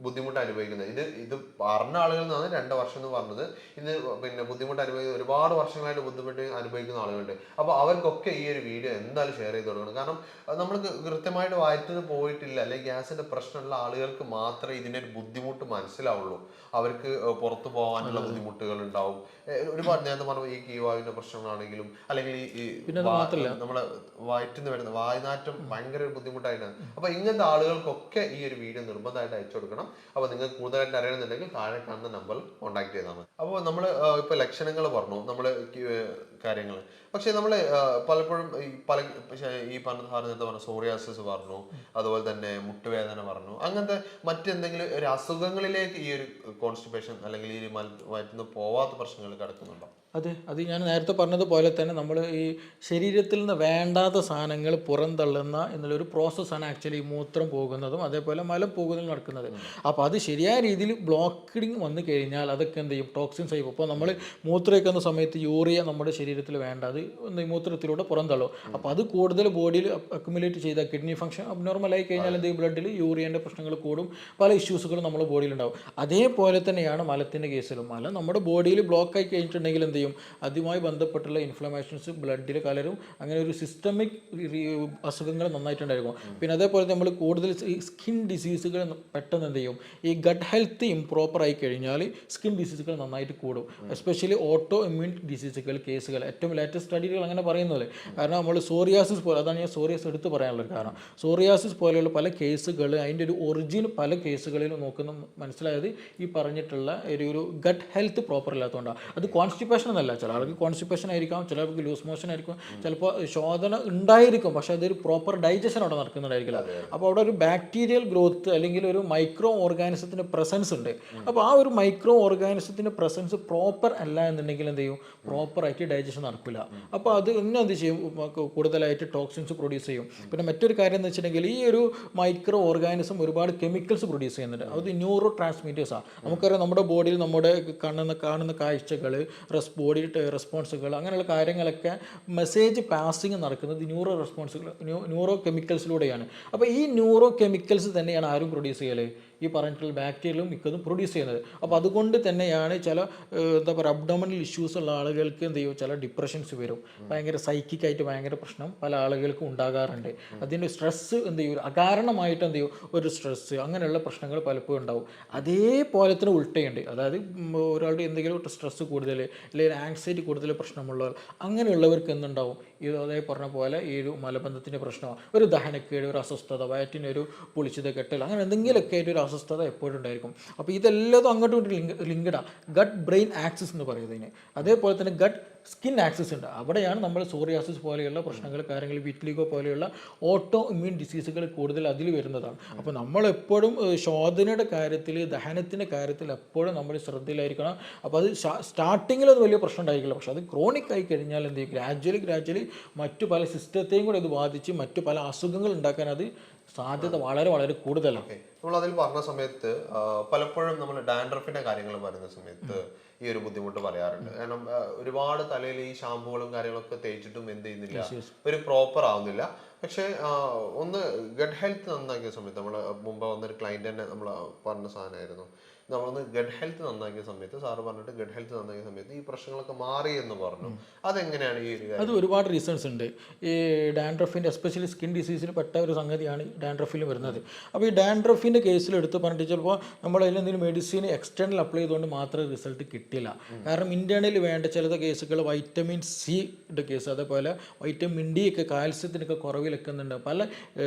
ബുദ്ധിമുട്ട് അനുഭവിക്കുന്നത്. ഇത് പറഞ്ഞ ആളുകളിൽ നിന്നാണ് 2 വർഷം എന്ന് പറഞ്ഞത്. ഇത് പിന്നെ ബുദ്ധിമുട്ട് അനുഭവിക്കുന്ന ഒരുപാട് വർഷങ്ങളായിട്ട് ബുദ്ധിമുട്ട് അനുഭവിക്കുന്ന ആളുകളുണ്ട്. അപ്പോൾ അവർക്കൊക്കെ ഈ ഒരു വീഡിയോ എന്തായാലും ഷെയർ ചെയ്ത് കൊടുക്കണം. കാരണം നമ്മൾക്ക് കൃത്യമായിട്ട് വയറ്റിന് പോയിട്ടില്ല അല്ലെങ്കിൽ ഗ്യാസിന്റെ പ്രശ്നമുള്ള ആളുകൾക്ക് മാത്രമേ ഇതിൻ്റെ ഒരു ബുദ്ധിമുട്ട് മനസ്സിലാവുള്ളൂ. അവർക്ക് പുറത്തു പോകാനുള്ള ബുദ്ധിമുട്ടുകൾ ഉണ്ടാവും. ഒരുപാട് നേരത്തെ പറഞ്ഞ ഈ കീവാവിന്റെ പ്രശ്നങ്ങളാണെങ്കിലും അല്ലെങ്കിൽ ഈ നമ്മളെ വയറ്റിന്ന് വരുന്ന വായുനാറ്റം ഭയങ്കര ഒരു ബുദ്ധിമുട്ടായിട്ടാണ്. അപ്പൊ ഇങ്ങനത്തെ ആളുകൾക്കൊക്കെ ഈ ഒരു വീഡിയോ നിർബന്ധമായിട്ട് അയച്ചു കൊടുക്കണം. അപ്പോൾ നിങ്ങൾക്ക് കൂടുതലായിട്ട് അറിയണമെന്നുണ്ടെങ്കിൽ താഴെ കാണുന്ന നമ്പറിൽ കോൺടാക്ട് ചെയ്താൽ മതി. അപ്പോൾ നമ്മൾ ഇപ്പോൾ ലക്ഷണങ്ങൾ പറഞ്ഞു, നമ്മൾ കാര്യങ്ങൾ, പക്ഷെ നമ്മൾ പലപ്പോഴും ഈ പറഞ്ഞ സാധനത്തെ പറഞ്ഞു, സോറിയാസിസ് പറഞ്ഞു, അതുപോലെ തന്നെ മുട്ടുവേദന പറഞ്ഞു, അങ്ങനത്തെ മറ്റെന്തെങ്കിലും ഒരു അസുഖങ്ങളിലേക്ക് ഈ ഒരു കോൺസ്റ്റിപ്പേഷൻ അല്ലെങ്കിൽ ഈ വയറ്റിന്ന് പോവാത്ത പ്രശ്നങ്ങൾ കിടക്കുന്നുണ്ടോ? അത് ഞാൻ നേരത്തെ പറഞ്ഞതുപോലെ തന്നെ നമ്മൾ ഈ ശരീരത്തിൽ നിന്ന് വേണ്ടാത്ത സാധനങ്ങൾ പുറന്തള്ളുന്ന എന്നുള്ളൊരു പ്രോസസ്സാണ് ആക്ച്വലി ഈ മൂത്രം പോകുന്നതും അതേപോലെ മലം പോകുന്നതും നടക്കുന്നത്. അപ്പോൾ അത് ശരിയായ രീതിയിൽ ബ്ലോക്കിങ് വന്നു കഴിഞ്ഞാൽ അതൊക്കെ എന്ത് ചെയ്യും, ടോക്സിൻസ് ആയി. അപ്പോൾ നമ്മൾ മൂത്രമൊഴിക്കുന്ന സമയത്ത് യൂറിയ നമ്മുടെ ശരീരത്തിൽ വേണ്ട, അത് മൂത്രത്തിലൂടെ പുറന്തള്ളും. അപ്പോൾ അത് കൂടുതൽ ബോഡിയിൽ അക്യുമുലേറ്റ് ചെയ്ത കിഡ്നി ഫംഗ്ഷൻ അബ്നോർമലായി കഴിഞ്ഞാൽ എന്ത് ചെയ്യും, ബ്ലഡിൽ യൂറിയൻ്റെ പ്രശ്നങ്ങൾ കൂടും, പല ഇഷ്യൂസുകളും നമ്മുടെ ബോഡിയിലുണ്ടാവും. അതേപോലെ തന്നെയാണ് മലത്തിൻ്റെ കേസിലും. മലം നമ്മുടെ ബോഡിയിൽ ബ്ലോക്കായി കഴിഞ്ഞിട്ടുണ്ടെങ്കിൽ എന്ത് ചെയ്യും, അതുമായി ബന്ധപ്പെട്ടുള്ള ഇൻഫ്ലമേഷൻസ് ബ്ലഡിൽ കലരും. അങ്ങനെ ഒരു സിസ്റ്റമിക് അസുഖങ്ങൾ നന്നായിട്ടുണ്ടായിരിക്കും. പിന്നെ അതേപോലെ നമ്മൾ കൂടുതൽ ഈ സ്കിൻ ഡിസീസുകൾ പെട്ടെന്ന് എന്ത് ചെയ്യും, ഈ ഗട്ട് ഹെൽത്ത് ഇംപ്രോപ്പർ ആയി കഴിഞ്ഞാൽ സ്കിൻ ഡിസീസുകൾ നന്നായിട്ട് കൂടും. എസ്പെഷ്യലി ഓട്ടോ ഇമ്മ്യൂൺ ഡിസീസുകൾ കേസുകൾ ഏറ്റവും ലേറ്റസ്റ്റ് സ്റ്റഡികൾ അങ്ങനെ പറയുന്നത്. കാരണം നമ്മൾ സോറിയാസിസ് പോലെ, അതാണ് ഞാൻ സോറിയാസിസ് എടുത്ത് പറയാനുള്ളത്. കാരണം സോറിയാസിസ് പോലെയുള്ള പല കേസുകൾ അതിൻ്റെ ഒരു ഒറിജിൻ പല കേസുകളിലും നോക്കുന്ന മനസ്സിലായത് ഈ പറഞ്ഞിട്ടുള്ള ഒരു ഗട്ട് ഹെൽത്ത് പ്രോപ്പർ ഇല്ലാത്തതുകൊണ്ടാണ്. അത് കോൺസ്റ്റിപ്പേഷൻ എന്നല്ല, ചില ആൾക്ക് കോൺസ്റ്റിപ്പേഷൻ ആയിരിക്കാം, ചിലർക്ക് ലൂസ് മോഷൻ ആയിരിക്കും, ചിലപ്പോൾ ശോധന ഉണ്ടായിരിക്കും, പക്ഷേ അതൊരു പ്രോപ്പർ ഡൈജഷൻ അവിടെ നടക്കുന്നുണ്ടായിരിക്കില്ല. അപ്പോൾ അവിടെ ഒരു ബാക്ടീരിയൽ ഗ്രോത്ത് അല്ലെങ്കിൽ ഒരു മൈക്രോ ഓർഗാനിസത്തിൻ്റെ പ്രസൻസ് ഉണ്ട്. അപ്പോൾ ആ ഒരു മൈക്രോ ഓർഗാനിസത്തിൻ്റെ പ്രസൻസ് പ്രോപ്പർ അല്ല എന്നുണ്ടെങ്കിൽ എന്ത് ചെയ്യും, പ്രോപ്പറായിട്ട് ഡൈജഷൻ നടക്കില്ല. അപ്പോൾ അത് ഇന്ന് എന്ത് ചെയ്യും, കൂടുതലായിട്ട് ടോക്സിൻസ് പ്രൊഡ്യൂസ് ചെയ്യും. പിന്നെ മറ്റൊരു കാര്യം എന്ന് വെച്ചിട്ടുണ്ടെങ്കിൽ ഈ ഒരു മൈക്രോ ഓർഗാനിസം ഒരുപാട് കെമിക്കൽസ് പ്രൊഡ്യൂസ് ചെയ്യുന്നുണ്ട്. അത് ന്യൂറോ ട്രാൻസ്മിറ്റേഴ്സാണ്. നമുക്കറിയാം നമ്മുടെ ബോഡിയിൽ നമ്മുടെ കാണുന്ന കാഴ്ചകൾ, ബോഡി റെസ്പോൺസുകൾ, അങ്ങനെയുള്ള കാര്യങ്ങളൊക്കെ മെസ്സേജ് പാസിങ് നടക്കുന്നത് ന്യൂറോ കെമിക്കൽസിലൂടെയാണ്. അപ്പോൾ ഈ ന്യൂറോ കെമിക്കൽസ് തന്നെയാണ് ആരും പ്രൊഡ്യൂസ് ചെയ്യല്, ഈ പറഞ്ഞിട്ടുള്ള ബാക്ടീരിയലും മിക്കതും പ്രൊഡ്യൂസ് ചെയ്യുന്നത്. അപ്പോൾ അതുകൊണ്ട് തന്നെയാണ് ചില എന്താ പറയുക അബ്ഡോമിനൽ ഇഷ്യൂസ് ഉള്ള ആളുകൾക്ക് എന്ത് ചെയ്യും, ചില ഡിപ്രഷൻസ് വരും, ഭയങ്കര സൈക്കിക്കായിട്ട് ഭയങ്കര പ്രശ്നം പല ആളുകൾക്കും ഉണ്ടാകാറുണ്ട്. അതിൻ്റെ സ്ട്രെസ്സ് എന്ത് ചെയ്യും, അകാരണമായിട്ട് എന്ത് ചെയ്യും, ഒരു സ്ട്രെസ്സ്, അങ്ങനെയുള്ള പ്രശ്നങ്ങൾ പലപ്പോഴും ഉണ്ടാവും. അതേപോലെ തന്നെ ഉൾട്ടയുണ്ട്. അതായത് ഒരാളുടെ എന്തെങ്കിലും സ്ട്രെസ്സ് കൂടുതൽ അല്ലെങ്കിൽ ആങ്സൈറ്റി കൂടുതൽ പ്രശ്നമുള്ളവർ, അങ്ങനെയുള്ളവർക്ക് എന്തുണ്ടാവും, ഇത് അതേ പറഞ്ഞ പോലെ ഈ ഒരു മലബന്ധത്തിൻ്റെ പ്രശ്നമോ, ഒരു ദഹനക്കേട്, ഒരു അസ്വസ്ഥത, വയറ്റിനൊരു പുളിച്ചിത കെട്ടൽ, അങ്ങനെ എന്തെങ്കിലുമൊക്കെ ആയിട്ട് ഒരു അസ്വസ്ഥത എപ്പോഴും ഉണ്ടായിരിക്കും. അപ്പോൾ ഇതെല്ലാം അങ്ങോട്ടും ഇങ്ങോട്ടും ലിങ്ക്ഡാണ്. ഗട്ട് ബ്രെയിൻ ആക്സിസ് എന്ന് പറയുന്നതിന്. അതേപോലെ തന്നെ ഗട്ട് സ്കിൻ ആക്സിസ് ഉണ്ട്. അവിടെയാണ് നമ്മൾ സോറിയാസിസ് പോലെയുള്ള പ്രശ്നങ്ങൾ, കാര്യങ്ങൾ, വിറ്റ്ലിഗോ പോലെയുള്ള ഓട്ടോ ഇമ്മ്യൂൺ ഡിസീസുകൾ കൂടുതൽ അതിൽ വരുന്നതാണ്. അപ്പോൾ നമ്മളെപ്പോഴും ശോധനയുടെ കാര്യത്തിൽ, ദഹനത്തിൻ്റെ കാര്യത്തിൽ എപ്പോഴും നമ്മൾ ശ്രദ്ധയിലായിരിക്കണം. അപ്പോൾ അത് സ്റ്റാർട്ടിങ്ങിൽ അത് വലിയ പ്രശ്നം ഉണ്ടായിരിക്കില്ല, പക്ഷേ അത് ക്രോണിക് ആയി കഴിഞ്ഞാൽ എന്ത് ചെയ്യും, ഗ്രാജ്വലി മറ്റു പല സിസ്റ്റത്തെയും കൂടെ ഇത് ബാധിച്ച് മറ്റു പല അസുഖങ്ങൾ ഉണ്ടാക്കാൻ അത് സാധ്യത വളരെ വളരെ കൂടുതലാണ്. നമ്മൾ അതിൽ പറഞ്ഞ സമയത്ത് പലപ്പോഴും നമ്മൾ ഡാൻഡ്രഫിന്റെ കാര്യങ്ങൾ പറയുന്ന സമയത്ത് ഈ ഒരു ബുദ്ധിമുട്ട് പറയാറുണ്ട്. കാരണം ഒരുപാട് തലയിൽ ഈ ഷാമ്പുകളും കാര്യങ്ങളൊക്കെ തേച്ചിട്ടും എന്ത് ചെയ്യുന്നില്ല, ഒരു പ്രോപ്പർ ആവുന്നില്ല. പക്ഷെ ഒന്ന് ഗഡ് ഹെൽത്ത് നന്നാക്കിയ സമയത്ത്, നമ്മൾ മുമ്പ് വന്നൊരു ക്ലയന്റ് തന്നെ നമ്മൾ പറഞ്ഞ സാധനമായിരുന്നു, നമ്മളൊന്ന് ഗഡ് ഹെൽത്ത് നന്നാക്കിയ സമയത്ത്, സാറ് പറഞ്ഞിട്ട് ഗഡ് ഹെൽത്ത് നന്നാക്കിയ സമയത്ത് ഈ പ്രശ്നങ്ങളൊക്കെ മാറി എന്ന് പറഞ്ഞു. അതെങ്ങനെയാണ് ഈ ഒരു കാര്യം? അത് ഒരുപാട് റീസൺസ് ഉണ്ട്. ഈ ഡാൻഡ്രഫിൻ്റെ എസ്പെഷ്യലി സ്കിൻ ഡിസീസിൽ പെട്ട ഒരു സംഗതിയാണ് ഡാൻഡ്രഫിൽ വരുന്നത്. അപ്പോൾ ഈ ഡാൻഡ്രഫിൻ്റെ കേസിൽ എടുത്ത് പറഞ്ഞിട്ട് ചിലപ്പോൾ നമ്മൾ അതിലെന്തെങ്കിലും മെഡിസിൻ എക്സ്റ്റേണൽ അപ്ലൈ ചെയ്തുകൊണ്ട് മാത്രമേ റിസൾട്ട് കിട്ടില്ല. കാരണം ഇന്റേണലി വേണ്ട ചില കേസുകൾ വൈറ്റമിൻ സിയുടെ കേസ്, അതേപോലെ വൈറ്റമിൻ ഡി ഒക്കെ, കാൽസ്യത്തിനൊക്കെ കുറവിലൊക്കെ ഉണ്ട്. പല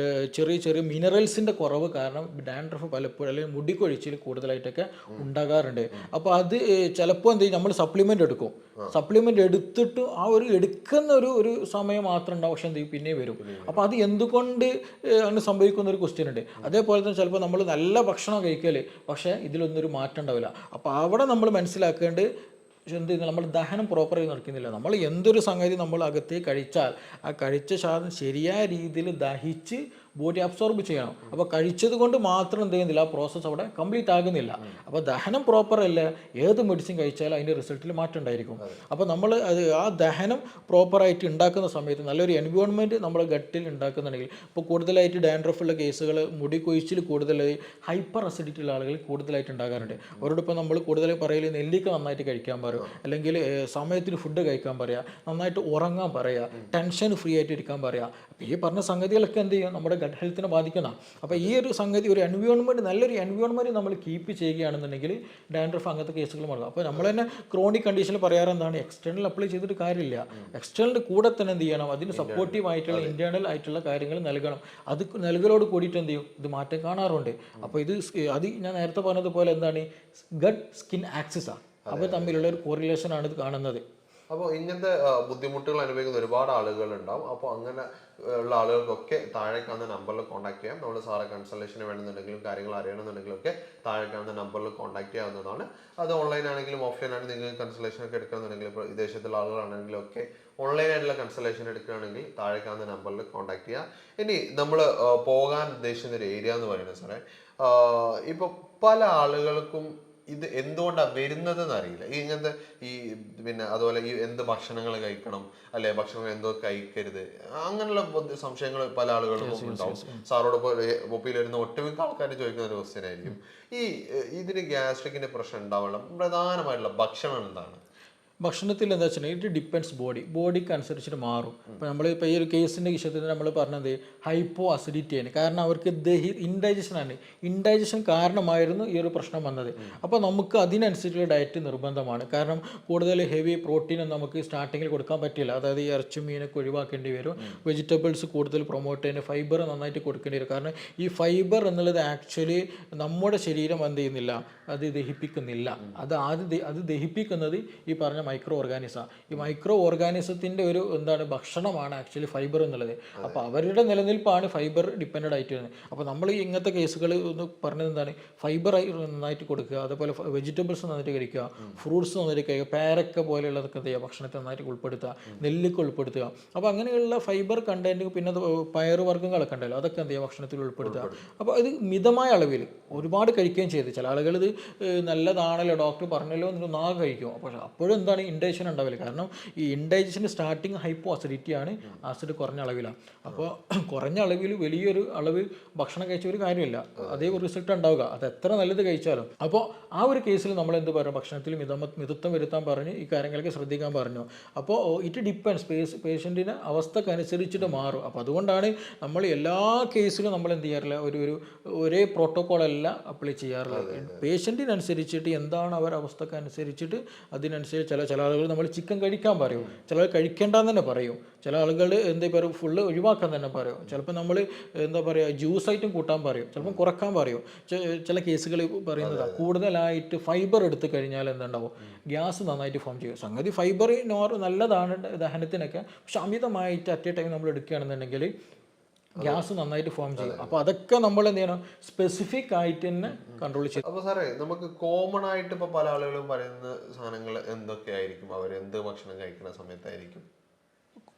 ചെറിയ മിനറൽസിൻ്റെ കുറവ് കാരണം ഡാൻഡ്രഫ് പലപ്പോഴും അല്ലെങ്കിൽ മുടിക്കൊഴിച്ചിൽ കൂടുതലായിട്ടൊക്കെ ഉണ്ടാകാറുണ്ട്. അപ്പോൾ അത് ചിലപ്പോൾ എന്ത് ചെയ്യും, നമ്മൾ സപ്ലിമെൻ്റ് എടുക്കും. സപ്ലിമെൻ്റ് എടുത്തിട്ട് ആ ഒരു എടുക്കുന്ന ഒരു സമയം മാത്രം ഉണ്ടാവും, പക്ഷെ എന്ത് ചെയ്യും, പിന്നെ വരും. അപ്പോൾ അത് എന്തുകൊണ്ട് അങ്ങനെ സംഭവിക്കുന്ന ഒരു ക്വസ്റ്റ്യൻ ഉണ്ട്. അതേപോലെ തന്നെ ചിലപ്പോൾ നമ്മൾ നല്ല ഭക്ഷണം കഴിക്കല്, പക്ഷേ ഇതിലൊന്നും ഒരു മാറ്റം ഉണ്ടാവില്ല. അപ്പോൾ അവിടെ നമ്മൾ മനസ്സിലാക്കേണ്ടത് എന്ത് ചെയ്യുന്നത്, നമ്മൾ ദഹനം പ്രോപ്പറായി നടക്കുന്നില്ല. നമ്മൾ എന്തൊരു സംഗതി നമ്മൾ അകത്തേക്ക് കഴിച്ചാൽ ആ കഴിച്ച സാധനം ശരിയായ രീതിയിൽ ദഹിച്ച് ബോഡി അബ്സോർബ് ചെയ്യണം. അപ്പോൾ കഴിച്ചത് കൊണ്ട് മാത്രം എന്ത് ചെയ്യുന്നില്ല, ആ പ്രോസസ്സ് അവിടെ കംപ്ലീറ്റ് ആകുന്നില്ല. അപ്പോൾ ദഹനം പ്രോപ്പർ അല്ല, ഏത് മെഡിസിൻ കഴിച്ചാലും അതിൻ്റെ റിസൾട്ടിൽ മാറ്റം ഉണ്ടായിരിക്കും. അപ്പോൾ നമ്മൾ അത് ആ ദഹനം പ്രോപ്പറായിട്ട് ഉണ്ടാക്കുന്ന സമയത്ത് നല്ലൊരു എൻവയോൺമെൻറ്റ് നമ്മൾ ഗട്ടിൽ ഉണ്ടാക്കുന്നുണ്ടെങ്കിൽ, ഇപ്പോൾ കൂടുതലായിട്ട് ഡാൻഡ്രഫുള്ള കേസുകൾ, മുടി കൊഴിച്ചിൽ കൂടുതലായി ഹൈപ്പർ അസിഡിറ്റി ഉള്ള ആളുകൾ കൂടുതലായിട്ട് ഉണ്ടാകാറുണ്ട്. അവരോടൊപ്പം നമ്മൾ കൂടുതലായി പറയൽ നെല്ലിക്ക നന്നായിട്ട് കഴിക്കാൻ പറയും, അല്ലെങ്കിൽ സമയത്തിന് ഫുഡ് കഴിക്കാൻ പറയുക, നന്നായിട്ട് ഉറങ്ങാൻ പറയുക, ടെൻഷൻ ഫ്രീ ആയിട്ട് ഇരിക്കാൻ പറയുക. അപ്പോൾ ഈ പറഞ്ഞ സംഗതികളൊക്കെ എന്ത് ചെയ്യും, നമ്മുടെ ഗട്ട് ഹെൽത്തിനെ ബാധിക്കുന്ന. അപ്പോൾ ഈ ഒരു സംഗതി, ഒരു എൻവയോൺമെൻറ്റ്, നല്ലൊരു എൻവയോൺമെൻറ്റ് നമ്മൾ കീപ്പ് ചെയ്യുകയാണെന്നുണ്ടെങ്കിൽ ഡാൻഡ്രഫ് അങ്ങനത്തെ കേസുകൾ മാറും. അപ്പോൾ നമ്മൾ തന്നെ ക്രോണിക് കണ്ടീഷനിൽ പറയാറെന്താണ്, എക്സ്റ്റേണൽ അപ്ലൈ ചെയ്തിട്ട് കാര്യമില്ല. എക്സ്റ്റേണലിൻ്റെ കൂടെ തന്നെ എന്ത് ചെയ്യണം, അതിന് സപ്പോർട്ടീവ് ആയിട്ടുള്ള ഇന്റേണൽ ആയിട്ടുള്ള കാര്യങ്ങൾ നൽകണം. അത് നൽകലോട് കൂടിയിട്ട് എന്ത് ചെയ്യും, ഇത് മാറ്റം കാണാറുണ്ട്. അപ്പോൾ അത് ഞാൻ നേരത്തെ പറഞ്ഞതുപോലെ എന്താണ്, ഗട്ട് സ്കിൻ ആക്സിസാണ്. അപ്പോൾ തമ്മിലുള്ള ഒരു കോറിലേഷനാണ് ഇത് കാണുന്നത്. അപ്പോൾ ഇങ്ങനത്തെ ബുദ്ധിമുട്ടുകൾ അനുഭവിക്കുന്ന ഒരുപാട് ആളുകൾ ഉണ്ടാവും. അപ്പോൾ അങ്ങനെ ഉള്ള ആളുകൾക്കൊക്കെ താഴെ കാണുന്ന നമ്പറിൽ കോൺടാക്ട് ചെയ്യാം. നമ്മൾ സാറെ കൺസൾട്ടേഷന് വേണമെന്നുണ്ടെങ്കിലും കാര്യങ്ങൾ അറിയണമെന്നുണ്ടെങ്കിലും ഒക്കെ താഴെ കാണുന്ന നമ്പറിൽ കോൺടാക്ട് ചെയ്യാവുന്നതാണ്. അത് ഓൺലൈൻ ആണെങ്കിലും ഓഫ്ലൈൻ ആണെങ്കിലും നിങ്ങൾക്ക് കൺസൾട്ടേഷൻ ഒക്കെ എടുക്കണമെന്നുണ്ടെങ്കിൽ, ഇപ്പോൾ വിദേശത്തുള്ള ആളുകളാണെങ്കിലും ഒക്കെ ഓൺലൈനായിട്ടുള്ള കൺസൾട്ടേഷൻ എടുക്കുകയാണെങ്കിൽ താഴെ കാണുന്ന നമ്പറിൽ കോൺടാക്ട് ചെയ്യാം. ഇനി നമ്മൾ പോകാൻ ഉദ്ദേശിക്കുന്ന ഒരു ഏരിയ എന്ന് പറയുന്നത് സാറേ, ഇപ്പോൾ പല ആളുകൾക്കും ഇത് എന്തുകൊണ്ടാണ് വരുന്നതെന്ന് അറിയില്ല. ഇങ്ങനത്തെ പിന്നെ അതുപോലെ ഈ എന്ത് ഭക്ഷണങ്ങൾ കഴിക്കണം, അല്ലെ ഭക്ഷണങ്ങൾ എന്തോ കഴിക്കരുത്, അങ്ങനെയുള്ള സംശയങ്ങൾ പല ആളുകളും ഉണ്ടാവും. സാറോടൊപ്പം ഒപ്പിയിൽ വരുന്ന ഒട്ടുമിക്ക ആൾക്കാർ ചോദിക്കുന്ന ഒരു ക്വസ്റ്റ്യൻ ആയിരിക്കും, ഇതിന് ഗ്യാസ്ട്രിക്കിന്റെ പ്രശ്നം ഉണ്ടാവാനുള്ള പ്രധാനമായിട്ടുള്ള ഭക്ഷണം എന്താണ്? ഭക്ഷണത്തിൽ എന്താ വെച്ചിട്ടുണ്ടെങ്കിൽ ഇറ്റ് ഡിപ്പെൻഡ്സ് ബോഡിക്ക് അനുസരിച്ചിട്ട് മാറും. ഇപ്പോൾ നമ്മളിപ്പോൾ ഈ ഒരു കേസിൻ്റെ വിഷയത്തിൽ നമ്മൾ പറഞ്ഞത് ഹൈപ്പോ അസിഡിറ്റിയാണ്. കാരണം അവർക്ക് ഇൻഡൈജഷനാണ്. ഇൻഡൈജഷൻ കാരണമായിരുന്നു ഈ ഒരു പ്രശ്നം വന്നത്. അപ്പോൾ നമുക്ക് അതിനനുസരിച്ചുള്ള ഡയറ്റ് നിർബന്ധമാണ്. കാരണം കൂടുതൽ ഹെവി പ്രോട്ടീനും നമുക്ക് സ്റ്റാർട്ടിങ്ങിൽ കൊടുക്കാൻ പറ്റില്ല. അതായത് ഈ ഇറച്ചി മീനൊക്കെ ഒഴിവാക്കേണ്ടി വരും. വെജിറ്റബിൾസ് കൂടുതൽ പ്രൊമോട്ട് ചെയ്യുന്ന, ഫൈബർ നന്നായിട്ട് കൊടുക്കേണ്ടി വരും. കാരണം ഈ ഫൈബർ എന്നുള്ളത് ആക്ച്വലി നമ്മുടെ ശരീരം എന്ത് ചെയ്യുന്നില്ല, അത് ദഹിപ്പിക്കുന്നില്ല. അത് ദഹിപ്പിക്കുന്നത് ഈ പറഞ്ഞ മൈക്രോ ഓർഗാനിസം. ഈ മൈക്രോ ഓർഗാനിസത്തിൻ്റെ ഒരു എന്താണ് ഭക്ഷണമാണ് ആക്ച്വലി ഫൈബർ എന്നുള്ളത്. അപ്പോൾ അവരുടെ നിലനിൽപ്പാണ് ഫൈബർ ഡിപ്പെൻഡ് ആയിട്ട് വരുന്നത്. അപ്പോൾ നമ്മൾ ഇങ്ങനത്തെ കേസുകൾ ഒന്ന് പറഞ്ഞത് എന്താണ്, ഫൈബർ നന്നായിട്ട് കൊടുക്കുക, അതേപോലെ വെജിറ്റബിൾസ് നന്നായിട്ട് കഴിക്കുക, ഫ്രൂട്ട്സ് നന്നായിട്ട് കഴിക്കുക, പേരക്ക പോലെയുള്ളതൊക്കെ എന്ത് ചെയ്യുക ഭക്ഷണത്തെ നന്നായിട്ട് ഉൾപ്പെടുത്തുക, നെല്ലിക്ക ഉൾപ്പെടുത്തുക. അപ്പോൾ അങ്ങനെയുള്ള ഫൈബർ കണ്ടന്റ്, പിന്നെ പയറുവർഗ്ഗങ്ങളൊക്കെ ഉണ്ടല്ലോ അതൊക്കെ എന്ത് ചെയ്യുക ഭക്ഷണത്തിൽ ഉൾപ്പെടുത്തുക. അപ്പോൾ ഇത് മിതമായ അളവിൽ ഒരുപാട് കഴിക്കുകയും ചെയ്ത് ചില ആളുകൾ ഇത് നല്ലതാണല്ലോ ഡോക്ടർ പറഞ്ഞല്ലോ എന്നൊരു നാഗ് കഴിക്കും. അപ്പോൾ അപ്പോഴും എന്താണ് ഇൻഡൈജഷൻ ഉണ്ടാവില്ല. കാരണം ഈ ഇൻഡൈജഷൻ്റെ സ്റ്റാർട്ടിങ് ഹൈപ്പോ അസിഡിറ്റിയാണ്, ആസിഡ് കുറഞ്ഞ അളവിലാണ്. അപ്പോൾ കുറഞ്ഞ അളവിൽ വലിയൊരു അളവ് ഭക്ഷണം കഴിച്ച ഒരു കാര്യമില്ല, അതേ റിസൾട്ട് ഉണ്ടാവുക അത് എത്ര നല്ലത് കഴിച്ചാലും. അപ്പോൾ ആ ഒരു കേസിൽ നമ്മൾ എന്ത് പറയും, ഭക്ഷണത്തിൽ മിതത്വം വരുത്താൻ പറഞ്ഞ് ഈ കാര്യങ്ങളൊക്കെ ശ്രദ്ധിക്കാൻ പറഞ്ഞു. അപ്പോൾ ഇറ്റ് ഡിപ്പെൻസ്, പേഷ്യൻറ്റിന് അവസ്ഥക്കനുസരിച്ചിട്ട് മാറും. അപ്പോൾ അതുകൊണ്ടാണ് നമ്മൾ എല്ലാ കേസിലും നമ്മൾ എന്ത് ചെയ്യാറില്ല, ഒരേ പ്രോട്ടോക്കോളല്ല അപ്ലൈ ചെയ്യാറുള്ളത്. പേഷ്യൻറ്റിനനുസരിച്ചിട്ട് എന്താണ് അവർ അവസ്ഥക്കനുസരിച്ചിട്ട് അതിനനുസരിച്ച് ചില ആളുകൾ നമ്മൾ ചിക്കൻ കഴിക്കാൻ പറയും, ചിലർ കഴിക്കേണ്ടെന്ന് തന്നെ പറയും, ചില ആളുകൾ എന്താ പറയുക ഫുള്ള് ഒഴിവാക്കാൻ തന്നെ പറയും, ചിലപ്പോൾ നമ്മൾ എന്താ പറയുക ജ്യൂസ് ഐറ്റം കൂട്ടാൻ പറയും, ചിലപ്പോൾ കുറക്കാൻ പറയും. ചില കേസുകൾ പറയുന്നതാണ് കൂടുതലായിട്ട് ഫൈബർ എടുത്തു കഴിഞ്ഞാൽ എന്തുണ്ടാവും, ഗ്യാസ് നന്നായിട്ട് ഫോം ചെയ്യും. സംഗതി ഫൈബർ നല്ലതാണ് ദഹനത്തിനൊക്കെ, പക്ഷെ അമിതമായിട്ട് അറ്റ് എ ടൈം നമ്മൾ എടുക്കുകയാണെന്നുണ്ടെങ്കിൽ ഗ്യാസ് നന്നായിട്ട് ഫോം ചെയ്യും. അപ്പോൾ അതൊക്കെ നമ്മൾ എന്ത് ചെയ്യണം, സ്പെസിഫിക് ആയിട്ട് തന്നെ കൺട്രോൾ ചെയ്യും. അപ്പോൾ സാറേ നമുക്ക് കോമൺ ആയിട്ട് ഇപ്പോൾ പല ആളുകളും പറയുന്ന സാധനങ്ങൾ എന്തൊക്കെയായിരിക്കും, അവർ എന്ത് ഭക്ഷണം കഴിക്കുന്ന സമയത്തായിരിക്കും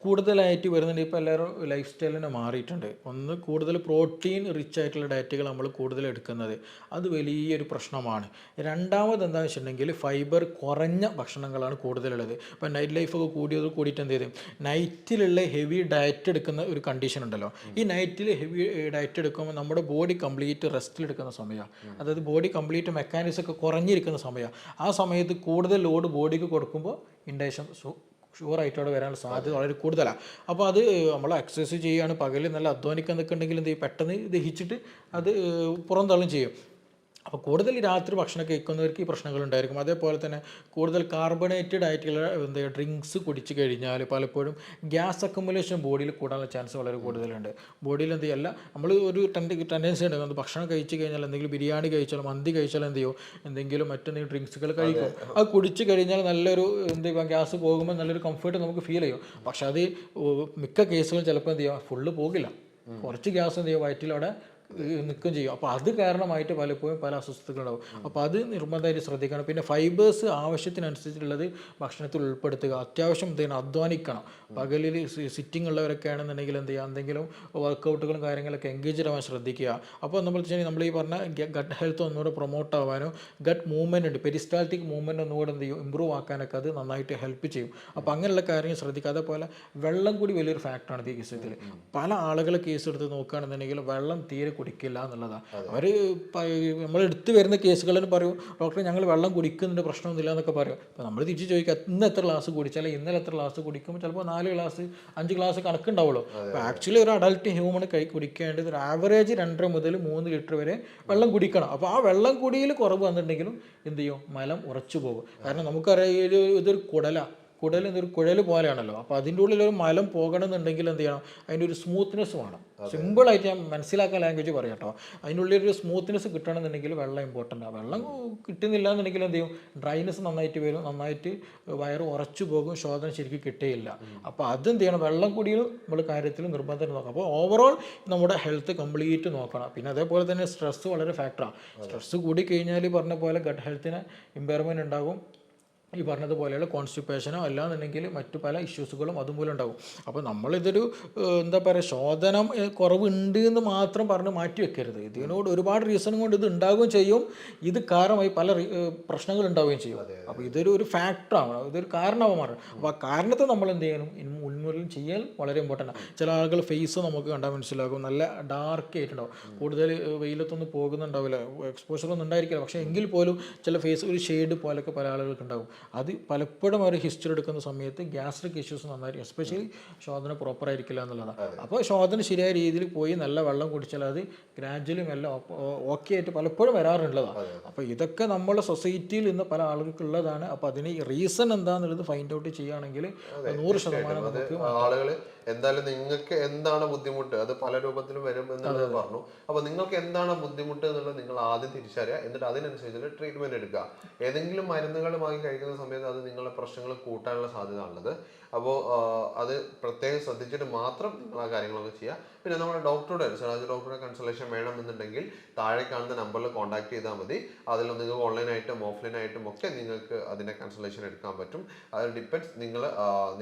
കൂടുതലായിട്ട് വരുന്നുണ്ട്? ഇപ്പോൾ എല്ലാവരും ലൈഫ് സ്റ്റൈൽ തന്നെ മാറിയിട്ടുണ്ട്. ഒന്ന്, കൂടുതൽ പ്രോട്ടീൻ റിച്ച് ആയിട്ടുള്ള ഡയറ്റുകൾ നമ്മൾ കൂടുതൽ എടുക്കുന്നത്, അത് വലിയൊരു പ്രശ്നമാണ്. രണ്ടാമത് എന്താണെന്ന് വെച്ചിട്ടുണ്ടെങ്കിൽ ഫൈബർ കുറഞ്ഞ ഭക്ഷണങ്ങളാണ് കൂടുതലുള്ളത്. ഇപ്പോൾ നൈറ്റ് ലൈഫൊക്കെ കൂടിയിട്ട് എന്ത് ചെയ്തു, നൈറ്റിലുള്ള ഹെവി ഡയറ്റ് എടുക്കുന്ന ഒരു കണ്ടീഷൻ ഉണ്ടല്ലോ. ഈ നൈറ്റിൽ ഹെവി ഡയറ്റ് എടുക്കുമ്പോൾ നമ്മുടെ ബോഡി കംപ്ലീറ്റ് റെസ്റ്റിലെടുക്കുന്ന സമയമാണ്, അതായത് ബോഡി കംപ്ലീറ്റ് മെക്കാനിസം ഒക്കെ കുറഞ്ഞിരിക്കുന്ന സമയമാണ്. ആ സമയത്ത് കൂടുതൽ ലോഡ് ബോഡിക്ക് കൊടുക്കുമ്പോൾ ഇൻഡൈജഷൻ ഷുവറായിട്ട് അവിടെ വരാനുള്ള സാധ്യത വളരെ കൂടുതലാണ്. അപ്പോൾ അത് നമ്മൾ എക്സസൈസ് ചെയ്യുകയാണ്, പകൽ നല്ല അധ്വാനിക്കാൻ നിൽക്കുന്നുണ്ടെങ്കിൽ എന്ത് ചെയ്യും, പെട്ടെന്ന് ദഹിച്ചിട്ട് അത് പുറന്തള്ളും ചെയ്യും. അപ്പോൾ കൂടുതൽ രാത്രി ഭക്ഷണം കഴിക്കുന്നവർക്ക് ഈ പ്രശ്നങ്ങളുണ്ടായിരിക്കും. അതേപോലെ തന്നെ കൂടുതൽ കാർബണേറ്റഡ് ആയിട്ടുള്ള എന്താ ഡ്രിങ്ക്സ് കുടിച്ച് കഴിഞ്ഞാൽ പലപ്പോഴും ഗ്യാസ് അക്കമുലേഷൻ ബോഡിയിൽ കൂടാനുള്ള ചാൻസ് വളരെ കൂടുതലുണ്ട്. ബോഡിയിൽ എന്ത് ചെയ്യല്ല, നമ്മൾ ഒരു ടെൻഡൻസി ഉണ്ട്, ഭക്ഷണം കഴിച്ച് കഴിഞ്ഞാൽ എന്തെങ്കിലും ബിരിയാണി കഴിച്ചാലും മന്തി കഴിച്ചാലും എന്ത് ചെയ്യും, എന്തെങ്കിലും മറ്റെന്തെങ്കിലും ഡ്രിങ്ക്സുകൾ കഴിക്കും. അത് കുടിച്ച് കഴിഞ്ഞാൽ നല്ലൊരു എന്ത് ചെയ്യുക, ഗ്യാസ് പോകുമ്പോൾ നല്ലൊരു കംഫർട്ട് നമുക്ക് ഫീൽ ചെയ്യും. പക്ഷെ അത് മിക്ക കേസുകളും ചിലപ്പോൾ എന്ത് ചെയ്യുക, ഫുള്ള് പോകില്ല, കുറച്ച് ഗ്യാസ് എന്ത് ചെയ്യുക വയറ്റിലവിടെ നിൽക്കുകയും ചെയ്യും. അപ്പോൾ അത് കാരണമായിട്ട് പലപ്പോഴും പല അസ്വസ്ഥതകളുണ്ടാവും. അപ്പോൾ അത് നിർബന്ധമായിട്ട് ശ്രദ്ധിക്കണം. പിന്നെ ഫൈബേഴ്സ് ആവശ്യത്തിനനുസരിച്ചുള്ളത് ഭക്ഷണത്തിൽ ഉൾപ്പെടുത്തുക. അത്യാവശ്യം എന്ത് ചെയ്യണം, അധ്വാനിക്കണം. പകലിൽ സിറ്റിംഗ് ഉള്ളവരൊക്കെ ആണെന്നുണ്ടെങ്കിൽ എന്ത് ചെയ്യുക, എന്തെങ്കിലും വർക്കൗട്ടുകളും കാര്യങ്ങളൊക്കെ എൻഗേജ് ആവാൻ ശ്രദ്ധിക്കുക. അപ്പോൾ നമ്മൾ ഈ പറഞ്ഞ ഗട്ട് ഹെൽത്ത് ഒന്നുകൂടെ പ്രൊമോട്ട് ആവാനും ഗട്ട് മൂവ്മെൻറ്റ് ഉണ്ട്, പെരിസ്റ്റാൾട്ടിക് മൂവ്മെൻറ്റ് ഒന്നുകൂടെ എന്ത് ചെയ്യും, ഇമ്പ്രൂവ് ആക്കാനൊക്കെ അത് നന്നായിട്ട് ഹെൽപ്പ് ചെയ്യും. അപ്പോൾ അങ്ങനെയുള്ള കാര്യങ്ങൾ ശ്രദ്ധിക്കുക. അതേപോലെ വെള്ളം കൂടി വലിയൊരു ഫാക്ടറാണ് ഈ കേസിൽ. പല ആളുകളെ കേസ് എടുത്ത് നോക്കുകയാണെന്നുണ്ടെങ്കിൽ വെള്ളം തീരെ കുടിക്കില്ല എന്നുള്ളതാണ്. അവർ നമ്മൾ എടുത്തു വരുന്ന കേസുകളെന്ന് പറയും, ഡോക്ടറെ ഞങ്ങൾ വെള്ളം കുടിക്കുന്നുണ്ട്, പ്രശ്നമൊന്നുമില്ല എന്നൊക്കെ പറയും. അപ്പോൾ നമ്മൾ തിരിച്ച് ചോദിക്കുക, ഇന്ന് എത്ര ഗ്ലാസ് കുടിച്ചാൽ, ഇന്നലെ എത്ര ഗ്ലാസ് കുടിക്കുമ്പോൾ ചിലപ്പോൾ 4 ഗ്ലാസ് 5 ഗ്ലാസ് കണക്കുണ്ടാവുള്ളൂ. അപ്പോൾ ആക്ച്വലി ഒരു അഡൾട്ട് ഹ്യൂമൺ കുടിക്കേണ്ടത് ഒരു ആവറേജ് 2.5 മുതൽ 3 ലിറ്റർ വരെ വെള്ളം കുടിക്കണം. അപ്പോൾ ആ വെള്ളം കുടിയിൽ കുറവ് വന്നിട്ടുണ്ടെങ്കിലും എന്ത് ചെയ്യും, മലം ഉറച്ചു പോകും. കാരണം നമുക്കറിയാം ഇതൊരു കുടൽ എന്തൊരു കുഴൽ പോലെയാണല്ലോ. അപ്പോൾ അതിൻ്റെ ഉള്ളിലൊരു മലം പോകണമെന്നുണ്ടെങ്കിൽ എന്ത് ചെയ്യണം, അതിൻ്റെ ഒരു സ്മൂത്ത്നെസ് വേണം. സിമ്പിളായിട്ട് ഞാൻ മനസ്സിലാക്കാൻ ലാംഗ്വേജ് പറയാം കേട്ടോ. അതിനുള്ളിലൊരു സ്മൂത്ത്നെസ് കിട്ടണമെന്നുണ്ടെങ്കിൽ വെള്ളം ഇമ്പോർട്ടൻ്റ് ആണ്. വെള്ളം കിട്ടുന്നില്ല എന്നുണ്ടെങ്കിൽ എന്ത് ചെയ്യും, ഡ്രൈനെസ് നന്നായിട്ട് വരും, നന്നായിട്ട് വയറ് ഉറച്ചു പോകും, ശോധന ശരിക്കും കിട്ടുകയില്ല. അപ്പോൾ അതെന്ത് ചെയ്യണം, വെള്ളം കൂടിയും നമ്മൾ കാര്യത്തിൽ നിർബന്ധം നോക്കാം. അപ്പോൾ ഓവറോൾ നമ്മുടെ ഹെൽത്ത് കംപ്ലീറ്റ് നോക്കണം. പിന്നെ അതേപോലെ തന്നെ സ്ട്രെസ്സ് വളരെ ഫാക്ടറാണ്. സ്ട്രെസ്സ് കൂടി കഴിഞ്ഞാൽ പറഞ്ഞ പോലെ ഗട്ട് ഹെൽത്തിന് ഇമ്പയർമെൻറ്റ് ഉണ്ടാകും. ഈ പറഞ്ഞതുപോലെയുള്ള കോൺസ്റ്റിപ്പേഷനോ അല്ലാന്നുണ്ടെങ്കിൽ മറ്റു പല ഇഷ്യൂസുകളും അതുമൂലം ഉണ്ടാകും. അപ്പോൾ നമ്മളിതൊരു എന്താ പറയുക, ശോധനം കുറവുണ്ട് എന്ന് മാത്രം പറഞ്ഞ് മാറ്റി വെക്കരുത്. ഇതിനോട് ഒരുപാട് റീസൺ കൊണ്ട് ഇത് ഉണ്ടാവുകയും ചെയ്യും, ഇത് കാരണമായി പല പ്രശ്നങ്ങൾ ഉണ്ടാവുകയും ചെയ്യും. അപ്പോൾ ഒരു ഫാക്ടറാണ്, ഇതൊരു കാരണമാവും മാറും. അപ്പോൾ ആ കാരണത്തെ നമ്മൾ എന്ത് ചെയ്യണം, ഉന്മൂലനം ചെയ്യാൻ വളരെ ഇമ്പോർട്ടൻ്റ് ആണ്. ചില ആളുകൾ ഫേസ് നമുക്ക് കണ്ടാൽ മനസ്സിലാകും, നല്ല ഡാർക്ക് ആയിട്ടുണ്ടാവും, കൂടുതൽ വെയിലത്തൊന്നും പോകുന്നുണ്ടാവില്ല, എക്സ്പോഷറൊന്നും ഉണ്ടായിരിക്കില്ല, പക്ഷേ എങ്കിൽ പോലും ചില ഫേസ് ഒരു ഷെയ്ഡ് പോലൊക്കെ പല ആളുകൾക്ക് ഉണ്ടാകും. അത് പലപ്പോഴും ഒരു ഹിസ്റ്ററി എടുക്കുന്ന സമയത്ത് ഗ്യാസ്ട്രിക് ഇഷ്യൂസ് നന്നായിരിക്കും, എസ്പെഷ്യലി ശോധന പ്രോപ്പറായിരിക്കില്ല എന്നുള്ളതാണ്. അപ്പോൾ ശോധന ശരിയായ രീതിയിൽ പോയി നല്ല വെള്ളം കുടിച്ചാൽ അത് ഗ്രാജുവലും എല്ലാം ഓക്കെ ആയിട്ട് പലപ്പോഴും വരാറുള്ളതാണ്. അപ്പോൾ ഇതൊക്കെ നമ്മുടെ സൊസൈറ്റിയിൽ ഇന്ന് പല ആളുകൾക്കുള്ളതാണ്. അപ്പോൾ അതിന് റീസൺ എന്താണെന്നുള്ളത് ഫൈൻഡ് ഔട്ട് ചെയ്യുകയാണെങ്കിൽ 100% നമുക്ക് ആളുകൾ എന്തായാലും നിങ്ങൾക്ക് എന്താണ് ബുദ്ധിമുട്ട്, അത് പല രൂപത്തിലും വരും എന്നുള്ളത് പറഞ്ഞു. അപ്പൊ നിങ്ങൾക്ക് എന്താണ് ബുദ്ധിമുട്ട് എന്നുള്ളത് നിങ്ങൾ ആദ്യം തിരിച്ചറിയുക, എന്നിട്ട് അതിനനുസരിച്ച് ട്രീറ്റ്മെന്റ് എടുക്കുക. ഏതെങ്കിലും മരുന്നുകൾ വാങ്ങി കഴിക്കുന്ന സമയത്ത് അത് നിങ്ങളുടെ പ്രശ്നങ്ങൾ കൂട്ടാനുള്ള സാധ്യത ഉള്ളത്. അപ്പോൾ അത് പ്രത്യേകം ശ്രദ്ധിച്ചിട്ട് മാത്രം നിങ്ങൾ ആ കാര്യങ്ങളൊക്കെ ചെയ്യുക. പിന്നെ നമ്മുടെ ഡോക്ടറുടെ, സിറാജ് ഡോക്ടറുടെ കൺസൾട്ടേഷൻ വേണമെന്നുണ്ടെങ്കിൽ താഴെ കാണുന്ന നമ്പറിൽ കോൺടാക്ട് ചെയ്താൽ മതി. അതിൽ നിങ്ങൾക്ക് ഓൺലൈനായിട്ടും ഓഫ്ലൈനായിട്ടും ഒക്കെ നിങ്ങൾക്ക് അതിൻ്റെ കൺസൾട്ടേഷൻ എടുക്കാൻ പറ്റും. അത് ഡിപ്പെൻഡ്സ് നിങ്ങൾ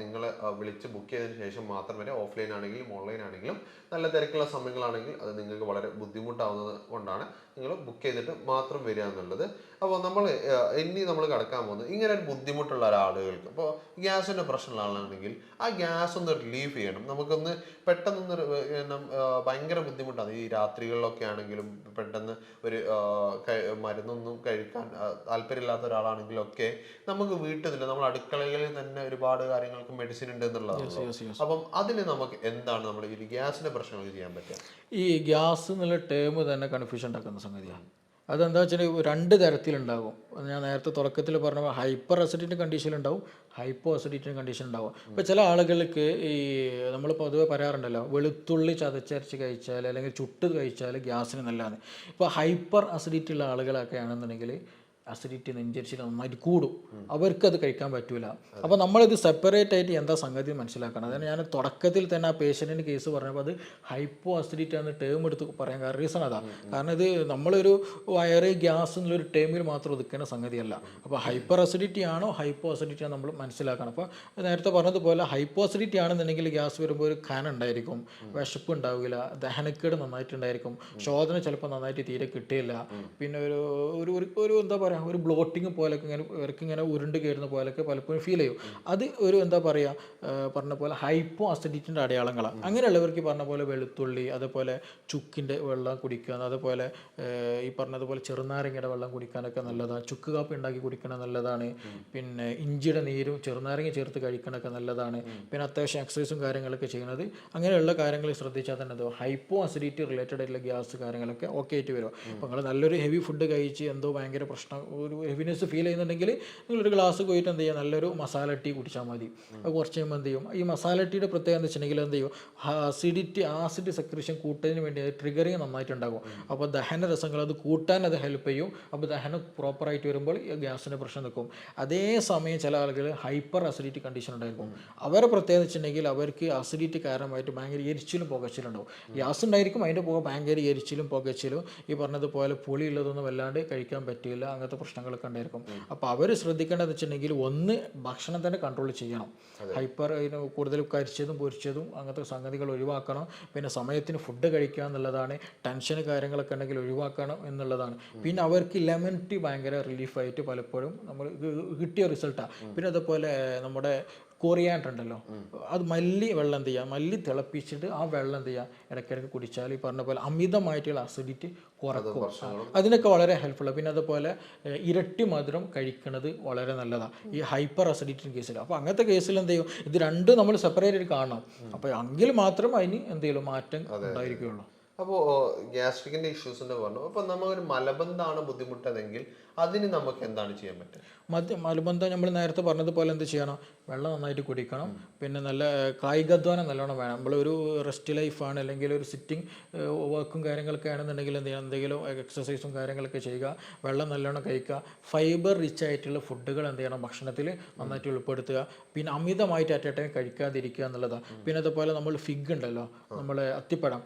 വിളിച്ച് ബുക്ക് ചെയ്തതിന് ശേഷം മാത്രം വരെ. ഓഫ്ലൈൻ ആണെങ്കിലും ഓൺലൈൻ ആണെങ്കിലും നല്ല തിരക്കുള്ള സമയങ്ങളാണെങ്കിൽ അത് നിങ്ങൾക്ക് വളരെ ബുദ്ധിമുട്ടാവുന്നത് കൊണ്ടാണ് നിങ്ങൾ ബുക്ക് ചെയ്തിട്ട് മാത്രം വരിക എന്നുള്ളത്. അപ്പോൾ ഇനി നമ്മൾ കടക്കാൻ പോകുന്നത് ഇങ്ങനെ ഒരു ബുദ്ധിമുട്ടുള്ള ഒരാളുകൾക്ക്, ഇപ്പോൾ ഗ്യാസിൻ്റെ പ്രശ്നമുള്ള ആളാണെങ്കിൽ ആ ഗ്യാസ് ഒന്ന് റിലീഫ് ചെയ്യണം. നമുക്കൊന്ന് പെട്ടെന്നൊന്ന് ഭയങ്കര ബുദ്ധിമുട്ടാണ് ഈ രാത്രികളിലൊക്കെ ആണെങ്കിലും. പെട്ടെന്ന് ഒരു മരുന്നൊന്നും കഴിക്കാൻ താല്പര്യമില്ലാത്ത ഒരാളാണെങ്കിലൊക്കെ നമുക്ക് വീട്ടിൽ നമ്മൾ അടുക്കളകളിൽ തന്നെ ഒരുപാട് കാര്യങ്ങൾക്ക് മെഡിസിൻ ഉണ്ട് എന്നുള്ളതാണ്. അപ്പം അതിന് നമുക്ക് എന്താണ് നമ്മൾ ഈ ഗ്യാസിന്റെ പ്രശ്നങ്ങൾ ചെയ്യാൻ പറ്റുക? ഈ ഗ്യാസ് എന്നുള്ള ടേം തന്നെ കൺഫ്യൂഷൻ ഉണ്ടാക്കുന്ന സംഗതിയാണ്. അതെന്താ വെച്ചാൽ 2 തരത്തിലുണ്ടാകും. ഞാൻ നേരത്തെ തുടക്കത്തിൽ പറഞ്ഞ ഹൈപ്പർ അസിഡിറ്റി കണ്ടീഷൻ ഉണ്ടാവും, ഹൈപ്പോ അസിഡിറ്റി കണ്ടീഷൻ ഉണ്ടാവും. ഇപ്പോൾ ചില ആളുകൾക്ക് ഈ നമ്മൾ പൊതുവെ പറയാറുണ്ടല്ലോ, വെളുത്തുള്ളി ചതച്ചരച്ച് കഴിച്ചാൽ അല്ലെങ്കിൽ ചുട്ട് കഴിച്ചാൽ ഗ്യാസിന് നല്ലതാണ്. ഇപ്പോൾ ഹൈപ്പർ അസിഡിറ്റി ഉള്ള ആളുകളൊക്കെ ആണെന്നുണ്ടെങ്കിൽ അസിഡിറ്റി നെഞ്ചരിച്ചിൽ നന്നായിട്ട് കൂടും, അവർക്കത് കഴിക്കാൻ പറ്റൂല. അപ്പോൾ നമ്മളിത് സെപ്പറേറ്റ് ആയിട്ട് എന്താ സംഗതി മനസ്സിലാക്കണം. അതാണ് ഞാൻ തുടക്കത്തിൽ തന്നെ ആ പേഷ്യൻറ്റിൻ്റെ കേസ് പറഞ്ഞപ്പോൾ അത് ഹൈപ്പോ അസിഡിറ്റി എന്ന ടേം എടുത്ത് പറയാൻ റീസൺ അതാ. കാരണം ഇത് നമ്മളൊരു വയറ് ഗ്യാസ് എന്നുള്ളൊരു ടേമിൽ മാത്രം ഒതുക്കേണ്ട സംഗതിയല്ല. അപ്പോൾ ഹൈപ്പർ അസിഡിറ്റി ആണോ ഹൈപ്പോ അസിഡിറ്റി ആണോ നമ്മൾ മനസ്സിലാക്കണം. അപ്പോൾ നേരത്തെ പറഞ്ഞതുപോലെ ഹൈപ്പോ അസിഡിറ്റി ആണെന്നുണ്ടെങ്കിൽ ഗ്യാസ് വരുമ്പോൾ ഒരു കനം ഉണ്ടായിരിക്കും, വിശപ്പ് ഉണ്ടാവില്ല, ദഹനക്കേട് നന്നായിട്ടുണ്ടായിരിക്കും, ശോധന ചിലപ്പോൾ നന്നായിട്ട് തീരെ കിട്ടിയില്ല, പിന്നെ ഒരു എന്താ പറയുക ഒരു ബ്ലോട്ടിങ് പോലൊക്കെ ഇങ്ങനെ ഉരുണ്ട് കയറുന്ന പോലൊക്കെ പലപ്പോഴും ഫീൽ ചെയ്യും. അത് ഒരു എന്താ പറയുക പറഞ്ഞ പോലെ ഹൈപ്പോ അസിഡിറ്റിൻ്റെ അടയാളങ്ങളാണ്. അങ്ങനെയുള്ളവർക്ക് പറഞ്ഞ പോലെ വെളുത്തുള്ളി, അതേപോലെ ചുക്കിൻ്റെ വെള്ളം കുടിക്കുക, അതേപോലെ ഈ പറഞ്ഞതുപോലെ ചെറുനാരങ്ങയുടെ വെള്ളം കുടിക്കാനൊക്കെ നല്ലതാണ്. ചുക്ക് കാപ്പി ഉണ്ടാക്കി കുടിക്കണത് നല്ലതാണ്. പിന്നെ ഇഞ്ചിയുടെ നീരും ചെറുനാരങ്ങ ചേർത്ത് കഴിക്കണമൊക്കെ നല്ലതാണ്. പിന്നെ അത്യാവശ്യം എക്സസൈസും കാര്യങ്ങളൊക്കെ ചെയ്യുന്നത്, അങ്ങനെയുള്ള കാര്യങ്ങൾ ശ്രദ്ധിച്ചാൽ തന്നെ ഹൈപ്പോ അസിഡിറ്റി റിലേറ്റഡ് ആയിട്ടുള്ള ഗ്യാസ് കാര്യങ്ങളൊക്കെ ഓക്കെ ആയിട്ട് വരും. അപ്പോൾ നിങ്ങൾ നല്ലൊരു ഹെവി ഫുഡ് കഴിച്ച് എന്തോ ഭയങ്കര പ്രശ്നം ഒരു ഹെവിനെസ് ഫീൽ ചെയ്യുന്നുണ്ടെങ്കിൽ നിങ്ങളൊരു ഗ്ലാസ് പോയിട്ട് എന്ത് ചെയ്യുക, നല്ലൊരു മസാല ടീ കുടിച്ചാൽ മതി. അത് കുറച്ച് കഴിയുമ്പോൾ എന്ത് ചെയ്യും, ഈ മസാല ടീയുടെ പ്രത്യേകത എന്ന് വെച്ചിട്ടുണ്ടെങ്കിൽ എന്ത് ചെയ്യും, ആസിഡ് സെക്രീഷൻ കൂട്ടുന്നതിന് വേണ്ടി ട്രിഗറിങ് നന്നായിട്ടുണ്ടാകും. അപ്പോൾ ദഹന രസങ്ങൾ അത് കൂട്ടാൻ അത് ഹെൽപ്പ് ചെയ്യും. അപ്പോൾ ദഹനം പ്രോപ്പറായിട്ട് വരുമ്പോൾ ഗ്യാസിൻ്റെ പ്രശ്നം നിൽക്കും. അതേസമയം ചില ആളുകൾ ഹൈപ്പർ അസിഡിറ്റി കണ്ടീഷൻ ഉണ്ടായിരിക്കും. അവരെ പ്രത്യേകത വെച്ചിട്ടുണ്ടെങ്കിൽ അവർക്ക് അസിഡിറ്റി കാരണമായിട്ട് ഭയങ്കര എരിച്ചിലും പുകച്ചിലും ഉണ്ടാവും. ഗ്യാസ് ഉണ്ടായിരിക്കും, അതിൻ്റെ പുക ഭയങ്കര എരിച്ചിലും പുകച്ചിലും, ഈ പറഞ്ഞതുപോലെ പുളിയുള്ളതൊന്നും വല്ലാണ്ട് കഴിക്കാൻ പറ്റില്ല, അങ്ങനത്തെ പ്രശ്നങ്ങളൊക്കെ ഉണ്ടായിരിക്കും. അപ്പോൾ അവർ ശ്രദ്ധിക്കേണ്ടതെന്ന് വെച്ചിട്ടുണ്ടെങ്കിൽ ഒന്ന് ഭക്ഷണം തന്നെ കൺട്രോൾ ചെയ്യണം. ഹൈപ്പർ കൂടുതൽ കരിച്ചതും പൊരിച്ചതും അങ്ങനത്തെ സംഗതികൾ ഒഴിവാക്കണം. പിന്നെ സമയത്തിന് ഫുഡ് കഴിക്കുക എന്നുള്ളതാണ്. ടെൻഷൻ കാര്യങ്ങളൊക്കെ ഉണ്ടെങ്കിൽ ഒഴിവാക്കണം എന്നുള്ളതാണ്. പിന്നെ അവർക്ക് ലെമൺ ടീ ഭയങ്കര റിലീഫായിട്ട് പലപ്പോഴും നമ്മൾ കിട്ടിയ റിസൾട്ടാണ്. പിന്നെ അതുപോലെ നമ്മുടെ കൊറിയാണ്ടർ ഉണ്ടല്ലോ, അത് മല്ലി വെള്ളം എന്ത് ചെയ്യുക, മല്ലി തിളപ്പിച്ചിട്ട് ആ വെള്ളം എന്ത് ചെയ്യുക ഇടയ്ക്കിടയ്ക്ക് കുടിച്ചാൽ ഈ പറഞ്ഞ പോലെ അമിതമായിട്ടുള്ള അസിഡിറ്റി കുറക്കും. അതിനൊക്കെ വളരെ ഹെൽപ്ഫുള്ളാണ്. പിന്നെ അതുപോലെ ഇരട്ടി മധുരം കഴിക്കുന്നത് വളരെ നല്ലതാണ് ഈ ഹൈപ്പർ അസിഡിറ്റി കേസിൽ. അപ്പോൾ അങ്ങനത്തെ കേസിൽ എന്ത് ചെയ്യും, ഇത് രണ്ടും നമ്മൾ സെപ്പറേറ്റ് ആയിട്ട് കാണണം. അപ്പോൾ എങ്കിൽ മാത്രം അതിന് എന്തെങ്കിലും മാറ്റം ഉണ്ടായിരിക്കുകയുള്ളൂ. അപ്പോൾ ഗ്യാസ്ട്രിക്കിൻ്റെ ഇഷ്യൂസിൻ്റെ പറഞ്ഞു. അപ്പോൾ നമുക്കൊരു മലബന്ധമാണ് ബുദ്ധിമുട്ടതെങ്കിൽ അതിന് നമുക്ക് എന്താണ് ചെയ്യാൻ പറ്റുക? മലബന്ധം നമ്മൾ നേരത്തെ പറഞ്ഞതുപോലെ എന്ത് ചെയ്യണം, വെള്ളം നന്നായിട്ട് കുടിക്കണം. പിന്നെ നല്ല കായികാധ്വാനം നല്ലോണം വേണം. നമ്മളൊരു റെസ്റ്റ് ലൈഫാണ് അല്ലെങ്കിൽ ഒരു സിറ്റിംഗ് വർക്കും കാര്യങ്ങളൊക്കെ ആണെന്നുണ്ടെങ്കിൽ എന്ത് ചെയ്യണം, എന്തെങ്കിലും എക്സസൈസും കാര്യങ്ങളൊക്കെ ചെയ്യുക, വെള്ളം നല്ലോണം കഴിക്കുക, ഫൈബർ റിച്ച് ആയിട്ടുള്ള ഫുഡുകൾ എന്ത് ചെയ്യണം ഭക്ഷണത്തിൽ നന്നായിട്ട് ഉൾപ്പെടുത്തുക. പിന്നെ അമിതമായിട്ട് അറ്റട്ടയും കഴിക്കാതിരിക്കുക എന്നുള്ളതാണ്. പിന്നെ അതുപോലെ നമ്മൾ ഫിഗ് ഉണ്ടല്ലോ, നമ്മൾ അത്തിപ്പഴം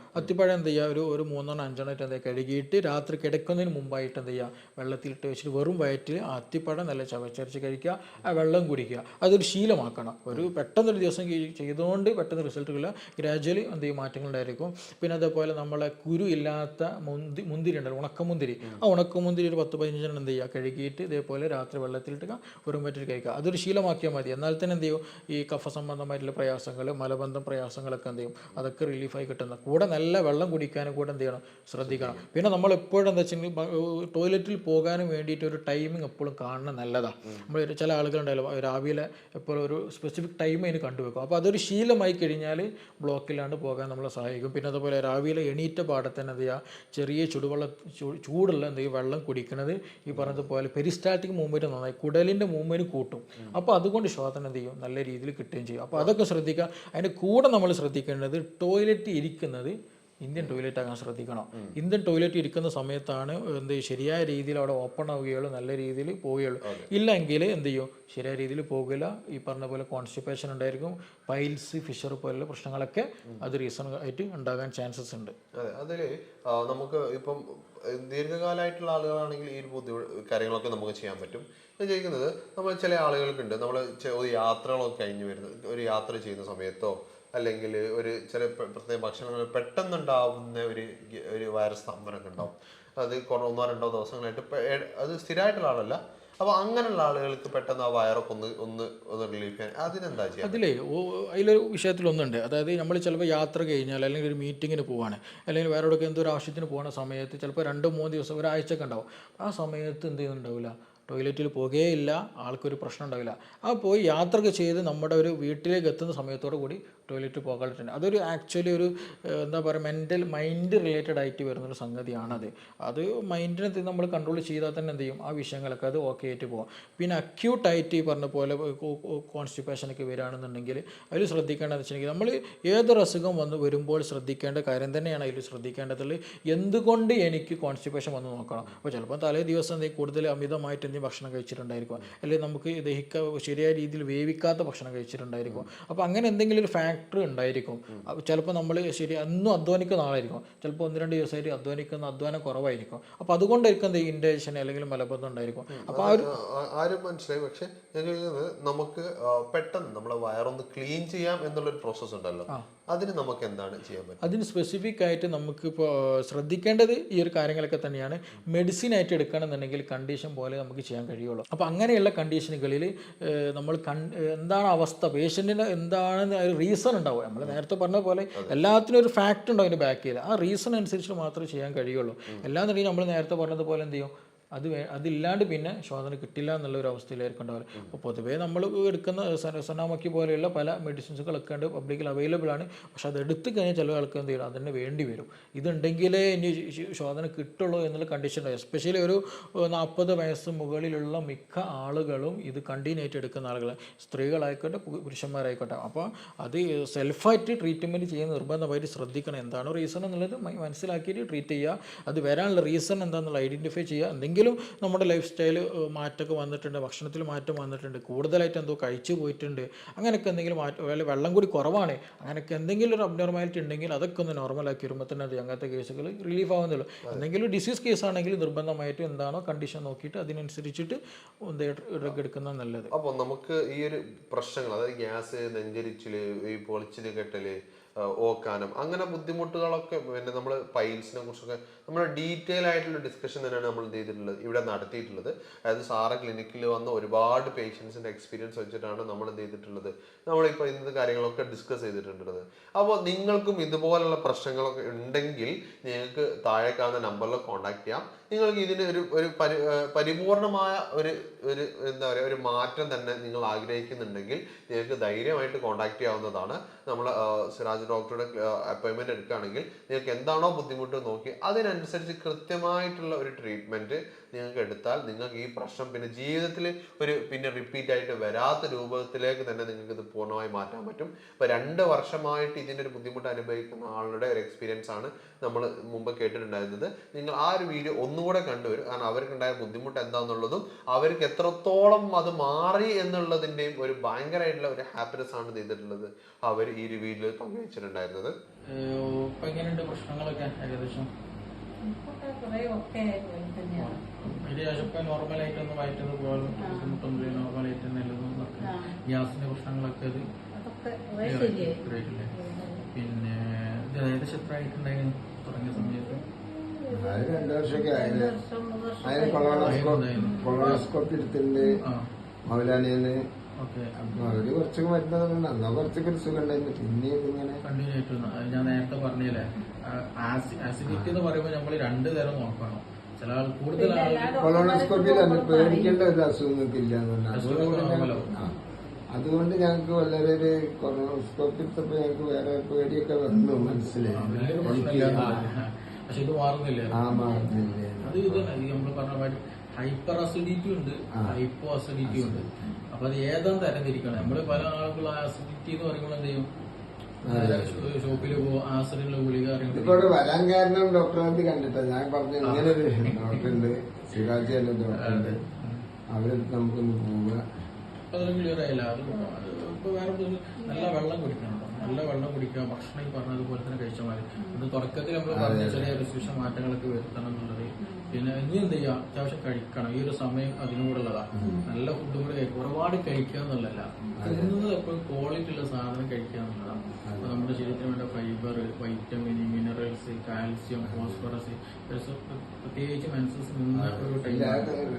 എന്ത് ചെയ്യുക, ഒരു 3-5 എന്ത് ചെയ്യുക കഴുകിയിട്ട് രാത്രി കിടക്കുന്നതിന് മുമ്പായിട്ട് എന്ത് ചെയ്യുക വെള്ളത്തിലിട്ട് വെച്ചിട്ട് വെറും വയറ്റിൽ ആ അത്തിപ്പഴം നല്ല ചവച്ചരച്ച് കഴിക്കുക, ആ വെള്ളം കുടിക്കുക. അതൊരു ശീലമാക്കണം. പെട്ടെന്നൊരു ദിവസം ചെയ്തുകൊണ്ട് പെട്ടെന്ന് റിസൾട്ടുകളില്ല, ഗ്രാജുവലി എന്ത് ചെയ്യും മാറ്റങ്ങളുണ്ടായിരിക്കും. പിന്നെ അതേപോലെ നമ്മളെ കുരു ഇല്ലാത്ത മുന്തിരി ഉണ്ടല്ലോ, ഉണക്കമുന്തിരി, ആ ഉണക്കമുന്തിരി ഒരു 10-15 എന്ത് ചെയ്യുക കഴുകിയിട്ട് ഇതേപോലെ രാത്രി വെള്ളത്തിലിട്ടുക, വെറും വയറ്റിൽ കഴിക്കുക. അതൊരു ശീലമാക്കിയാൽ മതി. എന്നാൽ തന്നെ എന്ത് ചെയ്യും ഈ കഫ സംബന്ധമായിട്ടുള്ള പ്രയാസങ്ങൾ, മലബന്ധം പ്രയാസങ്ങളൊക്കെ എന്ത് ചെയ്യും അതൊക്കെ റിലീഫായി കിട്ടുന്ന. കൂടെ നല്ല വെള്ളം കുടിക്കാനും കൂടെ എന്ത് ചെയ്യണം ശ്രദ്ധിക്കണം. പിന്നെ നമ്മൾ എപ്പോഴും എന്താ വെച്ചിട്ടുണ്ടെങ്കിൽ ടോയ്ലറ്റിൽ പോകാനും വേണ്ടി വേണ്ടിയിട്ട് ഒരു ടൈമിങ് എപ്പോഴും കാണുന്നത് നല്ലതാണ്. നമ്മൾ ചില ആളുകളുണ്ടായാലും രാവിലെ എപ്പോഴും ഒരു സ്പെസിഫിക് ടൈം അതിന് കണ്ടുവെക്കും. അപ്പോൾ അതൊരു ശീലമായി കഴിഞ്ഞാൽ ബ്ലോക്കില്ലാണ്ട് പോകാൻ നമ്മളെ സഹായിക്കും. പിന്നെ അതുപോലെ രാവിലെ എണീറ്റ പാടെ തന്നെ എന്ത് ചെയ്യുക, ചെറിയ ചൂടുള്ള എന്ത് ചെയ്യും വെള്ളം കുടിക്കുന്നത് ഈ പറഞ്ഞതുപോലെ പെരിസ്റ്റാറ്റിക് മൂവ്മെൻറ്റ് നന്നായി കുടലിൻ്റെ മൂവ്മെൻറ്റ് കൂട്ടും. അപ്പോൾ അതുകൊണ്ട് ശ്വാസന എന്ത് ചെയ്യും നല്ല രീതിയിൽ കിട്ടുകയും ചെയ്യും. അപ്പോൾ അതൊക്കെ ശ്രദ്ധിക്കുക. അതിൻ്റെ കൂടെ നമ്മൾ ശ്രദ്ധിക്കേണ്ടത് ടോയ്ലറ്റ് ഇരിക്കുന്നത് ഇന്ത്യൻ ടോയ്ലറ്റ് ആകാൻ ശ്രദ്ധിക്കണം. ഇന്ത്യൻ ടോയ്ലറ്റ് ഇരിക്കുന്ന സമയത്താണ് എന്ത് ശരിയായ രീതിയിൽ അവിടെ ഓപ്പൺ ആവുകയുള്ളൂ, നല്ല രീതിയിൽ പോവുകയുള്ളൂ. ഇല്ലെങ്കിൽ എന്ത് ചെയ്യും ശരിയായ രീതിയിൽ പോകില്ല. ഈ പറഞ്ഞ പോലെ കോൺസ്റ്റിപ്പേഷൻ ഉണ്ടായിരിക്കും, പൈൽസ്, ഫിഷർ പോലുള്ള പ്രശ്നങ്ങളൊക്കെ അത് റീസൺ ആയിട്ട് ഉണ്ടാകാൻ ചാൻസസ് ഉണ്ട്. അതെ, അതിൽ നമുക്ക് ഇപ്പം ദീർഘകാലമായിട്ടുള്ള ആളുകളാണെങ്കിൽ ഈ കാര്യങ്ങളൊക്കെ നമുക്ക് ചെയ്യാൻ പറ്റും. ഞാൻ ചോദിക്കുന്നത്, നമ്മൾ ചില ആളുകൾക്കുണ്ട്, നമ്മൾ ഒരു യാത്രകളൊക്കെ കഴിഞ്ഞ് വരുന്നത്, ഒരു യാത്ര ചെയ്യുന്ന സമയത്തോ അല്ലെങ്കിൽ ഒരു ചില പ്രത്യേക ഭക്ഷണങ്ങൾ പെട്ടെന്നുണ്ടാവുന്ന ഒരു വൈറസ് സ്തംഭനമൊക്കെ ഉണ്ടാവും. അത് 1-2 ദിവസങ്ങളായിട്ട് അത് സ്ഥിരമായിട്ടുള്ള ആളല്ല. അപ്പോൾ അങ്ങനെയുള്ള ആളുകൾക്ക് പെട്ടെന്ന് ആ വയറൊക്കെ ഒന്ന് റിലീഫ് ചെയ്യാൻ അതിനെന്താ ചെയ്യുക? അതിലൊരു വിഷയത്തിലൊന്നുണ്ട്. അതായത് നമ്മൾ ചിലപ്പോൾ യാത്ര കഴിഞ്ഞാൽ അല്ലെങ്കിൽ ഒരു മീറ്റിങ്ങിന് പോവാണ്, അല്ലെങ്കിൽ വേറെ എവിടെയൊക്കെ എന്തോ ഒരു ആവശ്യത്തിന് പോകുന്ന സമയത്ത് ചിലപ്പോൾ 2-3 ദിവസം ഒരാഴ്ചയൊക്കെ ഉണ്ടാവും. ആ സമയത്ത് എന്ത് ചെയ്യുന്നുണ്ടാവില്ല, ടോയ്ലറ്റിൽ പോകുകയില്ല, ആൾക്കൊരു പ്രശ്നം ഉണ്ടാവില്ല. ആ പോയി യാത്രയൊക്കെ ചെയ്ത് നമ്മുടെ ഒരു വീട്ടിലേക്ക് എത്തുന്ന സമയത്തോടു കൂടി ടോയ്ലറ്റിൽ പോകാറുണ്ട്. അതൊരു ആക്ച്വലി ഒരു എന്താ പറയുക മൈൻഡ് റിലേറ്റഡ് ആയിട്ട് വരുന്നൊരു സംഗതിയാണത്. അത് മൈൻഡിനെ നമ്മൾ കൺട്രോൾ ചെയ്താൽ തന്നെ എന്ത് ചെയ്യും ആ വിഷയങ്ങളൊക്കെ അത് ഓക്കെ ആയിട്ട് പോകാം. പിന്നെ അക്യൂട്ടായിട്ട് ഈ പറഞ്ഞ പോലെ കോൺസ്റ്റിപ്പേഷനൊക്കെ വരികയാണെന്നുണ്ടെങ്കിൽ അതിൽ ശ്രദ്ധിക്കേണ്ടതെന്ന് വെച്ചിട്ടുണ്ടെങ്കിൽ നമ്മൾ ഏതൊരു അസുഖം വരുമ്പോൾ ശ്രദ്ധിക്കേണ്ട കാര്യം തന്നെയാണ് അതിൽ ശ്രദ്ധിക്കേണ്ടതുള്ളത്. എന്തുകൊണ്ട് എനിക്ക് കോൺസ്റ്റിപ്പേഷൻ വന്ന് നോക്കണം. അപ്പോൾ ചിലപ്പോൾ തലേ ദിവസം എന്തെങ്കിലും കൂടുതൽ അമിതമായിട്ട് എന്തെങ്കിലും ഭക്ഷണം കഴിച്ചിട്ടുണ്ടായിരിക്കും, അല്ലെങ്കിൽ നമുക്ക് ശരിയായ രീതിയിൽ വേവിക്കാത്ത ഭക്ഷണം കഴിച്ചിട്ടുണ്ടായിരിക്കും. അപ്പോൾ അങ്ങനെ എന്തെങ്കിലും ഒരു ഫാക്ടർ ഉണ്ടായിരിക്കും. ചിലപ്പോൾ നമ്മൾ എന്നും അധ്വാനിക്കുന്ന ആളായിരിക്കും, ചിലപ്പോൾ 1-2 ദിവസമായിട്ട് അധ്വാനം കുറവായിരിക്കും. അപ്പോൾ അതുകൊണ്ടായിരിക്കും എന്ത് ഇൻഡൈജഷൻ അല്ലെങ്കിൽ മലബന്ധം ഉണ്ടായിരിക്കും. അപ്പോൾ ആരും മനസ്സിലായി. പക്ഷെ ഞാൻ ചോദിക്കുന്നത്, നമുക്ക് പെട്ടെന്ന് നമ്മളെ വയറൊന്ന് ക്ലീൻ ചെയ്യാം എന്നുള്ളൊരു പ്രോസസ്സ് ഉണ്ടല്ലോ, അതിന് നമുക്ക് എന്താണ് ചെയ്യാൻ പറ്റും? അതിന് സ്പെസിഫിക് ആയിട്ട് നമുക്കിപ്പോൾ ശ്രദ്ധിക്കേണ്ടത് ഈ ഒരു കാര്യങ്ങളൊക്കെ തന്നെയാണ്. മെഡിസിൻ ആയിട്ട് എടുക്കണമെന്നുണ്ടെങ്കിൽ കണ്ടീഷൻ പോലെ നമുക്ക് ചെയ്യാൻ കഴിയുള്ളൂ. അപ്പോൾ അങ്ങനെയുള്ള കണ്ടീഷനുകളിൽ നമ്മൾ എന്താണ് അവസ്ഥ, പേഷ്യൻറ്റിന് എന്താണെന്ന് ഒരു റീസൺ ഉണ്ടാവും. നമ്മൾ നേരത്തെ പറഞ്ഞ പോലെ എല്ലാത്തിനും ഒരു ഫാക്ട് ഉണ്ടാവും അതിൻ്റെ ബാക്കിൽ. ആ റീസൺ അനുസരിച്ച് മാത്രമേ ചെയ്യാൻ കഴിയുള്ളൂ. എല്ലാന്നുണ്ടെങ്കിൽ നമ്മൾ നേരത്തെ പറഞ്ഞതുപോലെ എന്ത് ചെയ്യും, അതില്ലാണ്ട് പിന്നെ ശോധന കിട്ടില്ല എന്നുള്ളൊരു അവസ്ഥയിലായിരിക്കും ഉണ്ടാവില്ല. അപ്പോൾ പൊതുവേ നമ്മൾ എടുക്കുന്ന സനാമക്കി പോലെയുള്ള പല മെഡിസിൻസുകളൊക്കെ ഉണ്ട്, പബ്ലിക്കിൽ അവൈലബിൾ ആണ്. പക്ഷെ അത് എടുത്തു കഴിഞ്ഞാൽ ചില ആൾക്ക് എന്ത് ചെയ്യണം, അതിന് വേണ്ടി വരും. ഇതുണ്ടെങ്കിലേ ഇനി ശോധന കിട്ടുള്ളൂ എന്നുള്ള കണ്ടീഷൻ ഉണ്ടാവും. എസ്പെഷ്യലി ഒരു 40 വയസ്സ് മുകളിലുള്ള മിക്ക ആളുകളും ഇത് കണ്ടിന്യൂ ആയിട്ട് എടുക്കുന്ന ആളുകൾ, സ്ത്രീകളായിക്കോട്ടെ പുരുഷന്മാരായിക്കോട്ടെ. അപ്പോൾ അത് സെൽഫായിട്ട് ട്രീറ്റ്മെൻറ്റ് ചെയ്യുന്ന നിർബന്ധമായിട്ട് ശ്രദ്ധിക്കണം. എന്താണോ റീസൺ എന്നുള്ളത് മനസ്സിലാക്കിയിട്ട് ട്രീറ്റ് ചെയ്യുക. അത് വരാനുള്ള റീസൺ എന്താണെന്നുള്ള ഐഡൻറ്റിഫൈ ചെയ്യുക. എന്തെങ്കിലും നമ്മുടെ ലൈഫ് സ്റ്റൈൽ മാറ്റമൊക്കെ വന്നിട്ടുണ്ട്, ഭക്ഷണത്തിൽ മാറ്റം വന്നിട്ടുണ്ട്, കൂടുതലായിട്ട് എന്തോ കഴിച്ചു പോയിട്ടുണ്ട്, അങ്ങനെയൊക്കെ എന്തെങ്കിലും മാറ്റം, അല്ലെങ്കിൽ വെള്ളം കൂടി കുറവാണ്, അങ്ങനെയൊക്കെ എന്തെങ്കിലും ഒരു അബ്നോർമാലിറ്റി ഉണ്ടെങ്കിൽ അതൊക്കെ ഒന്ന് നോർമലാക്കി വരുമ്പോൾ തന്നെ അങ്ങനത്തെ കേസുകൾ റിലീഫ് ആവുന്നുള്ളൂ. എന്തെങ്കിലും ഡിസീസ് കേസ് ആണെങ്കിൽ നിർബന്ധമായിട്ടും എന്താണോ കണ്ടീഷൻ നോക്കിയിട്ട് അതിനനുസരിച്ചിട്ട് ഡ്രഗ് എടുക്കുന്നത് നല്ലത്. അപ്പോൾ നമുക്ക് ഈ ഒരു പ്രശ്നങ്ങൾ, അതായത് ഗ്യാസ്, നെഞ്ചരിച്ചിൽ, ഈ പൊളിച്ചിൽ കെട്ടല്, ഓക്കാനം, അങ്ങനെ ബുദ്ധിമുട്ടുകളൊക്കെ, പിന്നെ നമ്മൾ പൈൽസിനെ കുറിച്ചൊക്കെ നമ്മൾ ഡീറ്റെയിൽ ആയിട്ടുള്ള ഡിസ്കഷൻ തന്നെയാണ് നമ്മൾ എന്ത് ചെയ്തിട്ടുള്ളത്, ഇവിടെ നടത്തിയിട്ടുള്ളത്. അതായത് സാറ് ക്ലിനിക്കിൽ വന്ന ഒരുപാട് പേഷ്യൻസിൻ്റെ എക്സ്പീരിയൻസ് വെച്ചിട്ടാണ് നമ്മൾ എന്ത് ചെയ്തിട്ടുള്ളത്, നമ്മളിപ്പോൾ ഇന്നത്തെ കാര്യങ്ങളൊക്കെ ഡിസ്കസ് ചെയ്തിട്ടുള്ളത്. അപ്പോൾ നിങ്ങൾക്കും ഇതുപോലുള്ള പ്രശ്നങ്ങളൊക്കെ ഉണ്ടെങ്കിൽ നിങ്ങൾക്ക് താഴെ കാണുന്ന നമ്പറിൽ കോൺടാക്ട് ചെയ്യാം. നിങ്ങൾക്ക് ഇതിന് ഒരു പരിപൂർണമായ ഒരു എന്താ പറയുക ഒരു മാറ്റം തന്നെ നിങ്ങൾ ആഗ്രഹിക്കുന്നുണ്ടെങ്കിൽ നിങ്ങൾക്ക് ധൈര്യമായിട്ട് കോൺടാക്ട് ചെയ്യാവുന്നതാണ്. നമ്മൾ സിറാജ് ഡോക്ടറുടെ അപ്പോയിൻമെൻറ്റ് എടുക്കുകയാണെങ്കിൽ നിങ്ങൾക്ക് എന്താണോ ബുദ്ധിമുട്ട് നോക്കി അതിനനുസരിച്ച് കൃത്യമായിട്ടുള്ള ഒരു ട്രീറ്റ്മെൻറ്റ് നിങ്ങൾക്ക് എടുത്താൽ നിങ്ങൾക്ക് ഈ പ്രശ്നം പിന്നെ ജീവിതത്തിൽ പിന്നെ റിപ്പീറ്റ് ആയിട്ട് വരാത്ത രൂപത്തിലേക്ക് തന്നെ നിങ്ങൾക്ക് ഇത് പൂർണ്ണമായി മാറ്റാൻ പറ്റും. ഇപ്പോൾ 2 വർഷമായിട്ട് ഇതിൻ്റെ ഒരു ബുദ്ധിമുട്ട് അനുഭവിക്കുന്ന ആളുടെ ഒരു എക്സ്പീരിയൻസ് ആണ് നമ്മൾ മുമ്പ് കേട്ടിട്ടുണ്ടായിരുന്നത്. നിങ്ങൾ ആ ഒരു വീഡിയോ ഒന്നുകൂടെ കണ്ടുവരും. കാരണം അവർക്കുണ്ടായ ബുദ്ധിമുട്ട് എന്താണെന്നുള്ളതും അവർക്ക് എത്രത്തോളം അത് മാറി എന്നുള്ളതിൻ്റെയും ഒരു ഭയങ്കരമായിട്ടുള്ള ഒരു ഹാപ്പിനെസ് ആണ് ചെയ്തിട്ടുള്ളത് അവർ ഈ ഒരു വീഡിയോയിൽ പങ്കുവച്ചിട്ടുണ്ടായിരുന്നത്. പ്രശ്നങ്ങളൊക്കെ ഏകദേശം നോർമലായിട്ടൊന്നും വയറ്റുന്നത് പോലെ ബുദ്ധിമുട്ടൊന്നും നോർമലായിട്ട് നല്ലതൊന്നും ഗ്യാസിന്റെ പ്രശ്നങ്ങളൊക്കെ അത് പിന്നെ ഏകദേശം എത്ര ആയിട്ടുണ്ടായിരുന്നു തുടങ്ങിയ സമയത്ത്? 2 വർഷമൊക്കെ ആയത്. അതിന് കൊളോണോസ്കോപ്പി എടുത്തിട്ടുണ്ട് മൗലാനിന്ന്. അവര് കുറച്ചൊക്കെ മരുന്നതുകൊണ്ട് അന്നാ കുറച്ചൊക്കെ ഒരു സുഖം ഉണ്ടായിരുന്നു. പിന്നെ ഇങ്ങനെ കണ്ടിന്യൂ ആയിട്ട് ഞാൻ നേരത്തെ പറഞ്ഞില്ലേ, ആസിഡിറ്റി എന്ന് പറയുമ്പോൾ നമ്മൾ 2 തരം നോക്കണം. ചില ആൾ കൂടുതൽ കൊളോണോസ്കോപ്പിയിൽ പേടിക്കേണ്ട ഒരു അസുഖം നിങ്ങൾക്ക് ഇല്ല എന്ന് പറഞ്ഞാൽ അതുകൊണ്ട് ഞങ്ങൾക്ക് വളരെ ഒരു കൊളോണോസ്കോപ്പി എടുത്തപ്പോ ഞങ്ങൾക്ക് വേറെ പേടിയൊക്കെ വന്നു മനസ്സിലായി. പക്ഷെ ഇത് മാറുന്നില്ല. മാറുന്നില്ലേ അത് ഇത് നമ്മൾ പറഞ്ഞ മാതിരി ഹൈപ്പർ അസിഡിറ്റി ഉണ്ട്, ഹൈപ്പോ അസിഡിറ്റി ഉണ്ട്. അപ്പൊ അത് ഏതാ തരംതിരിക്കണം. നമ്മള് പല ആളുകളും അസിഡിറ്റി എന്ന് പറയുമ്പോൾ എന്ത് ചെയ്യും, ഷോപ്പിൽ പോകും, ആസിഡിനുള്ള ഗുളിക ഇപ്പൊ വരാൻ കാരണം ഡോക്ടറെ കണ്ടിട്ടാ ഞാൻ പറഞ്ഞു ഇങ്ങനെ ഒരു ഡോക്ടറുണ്ട്, സിറാജ് എന്ന ഡോക്ടറുണ്ട്, അവരെടുത്ത് നമുക്കൊന്ന് പോവുക. അതൊന്നും ക്ലിയർ ആയില്ല. അത് ഇപ്പൊ വേറെ നല്ല വെള്ളം കുടിക്കണം, നല്ല വെള്ളം കുടിക്കുക, ഭക്ഷണം ഈ പറഞ്ഞതുപോലെ തന്നെ കഴിച്ചാൽ മതി. അത് തുടക്കത്തിൽ നമ്മൾ പറഞ്ഞ ചെറിയ റെസ്ട്രിക്ഷൻ മാറ്റങ്ങളൊക്കെ വരുത്തണം എന്നുള്ളത്. പിന്നെ ഇനി എന്ത് ചെയ്യുക, അത്യാവശ്യം കഴിക്കണം. ഈ ഒരു സമയം അതിനോടുള്ളതാ. നല്ല ഫുഡ് കൂടെ കഴിക്കുക, ഒരുപാട് കഴിക്കുക എന്നുള്ളതല്ല, തിന്നുന്നത് എപ്പോഴും ക്വാളിറ്റി ഉള്ള സാധനം കഴിക്കുക എന്നുള്ളതാണ്. അപ്പൊ നമ്മുടെ ശരീരത്തിന് വേണ്ട fibre, vitamin, minerals, calcium, phosphorus, പ്രത്യേകിച്ച് മെൻസസ് നിന്ന് ഒരു ടൈം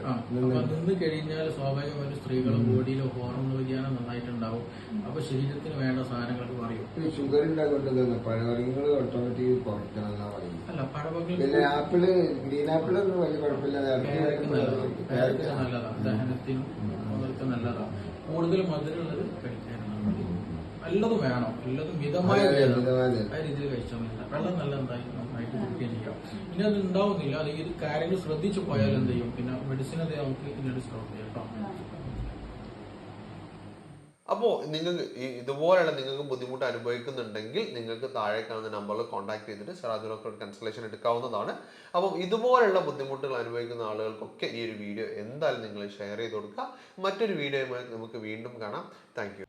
അപ്പൊ നിന്ന് കഴിഞ്ഞാൽ സ്വാഭാവികമായിട്ട് സ്ത്രീകളുടെ ബോഡിയിൽ ഹോർമോൺ വ്യതിയാനം നന്നായിട്ടുണ്ടാവും. അപ്പൊ ശരീരത്തിന് വേണ്ട സാധനങ്ങൾക്ക് പറയും. ഷുഗർ ഉണ്ടാകൊണ്ടിരുന്ന പഴവർഗ്ഗങ്ങൾ ഓട്ടോമാറ്റിക് കുറയ്ക്കണം എന്നാ പറയുന്നത്. അല്ല, പഴവർഗ്ഗങ്ങൾ പിന്നെ ആപ്പിള്, ഗ്രീൻ ആപ്പിൾ ഒന്നും വലിയ കുഴപ്പമില്ല, നല്ലതാണ്, ദഹനത്തിനും അതൊക്കെ നല്ലതാണ്. കൂടുതൽ മധുരമുള്ളത് കഴിക്കാനാണ്. നല്ലതും വേണം, എല്ലാതും മിതമായ ആ രീതിയിൽ കഴിച്ചാൽ മതി. വെള്ളം നല്ല എന്തായാലും നന്നായിട്ട് കുടിക്കുകയും ചെയ്യാം. ഇനി അത് ഉണ്ടാവുന്നില്ല, അത് ഈ കാര്യങ്ങൾ ശ്രദ്ധിച്ചു പോയാൽ എന്ത് ചെയ്യും, പിന്നെ മെഡിസിൻ അത് നമുക്ക് പിന്നീട് സ്റ്റോപ്പ് ചെയ്യാം കേട്ടോ. അപ്പോൾ നിങ്ങൾക്ക് ഇതുപോലെയുള്ള നിങ്ങൾക്ക് ബുദ്ധിമുട്ട് അനുഭവിക്കുന്നുണ്ടെങ്കിൽ നിങ്ങൾക്ക് താഴെ കാണുന്ന നമ്പറിൽ കോൺടാക്ട് ചെയ്തിട്ട് സിറാജ് ഡോക്ടർ കൺസൾട്ടേഷൻ എടുക്കാവുന്നതാണ്. അപ്പം ഇതുപോലെയുള്ള ബുദ്ധിമുട്ടുകൾ അനുഭവിക്കുന്ന ആളുകൾക്കൊക്കെ ഈ ഒരു വീഡിയോ എന്തായാലും നിങ്ങൾ ഷെയർ ചെയ്ത് കൊടുക്കുക. മറ്റൊരു വീഡിയോയുമായി നമുക്ക് വീണ്ടും കാണാം. Thank you.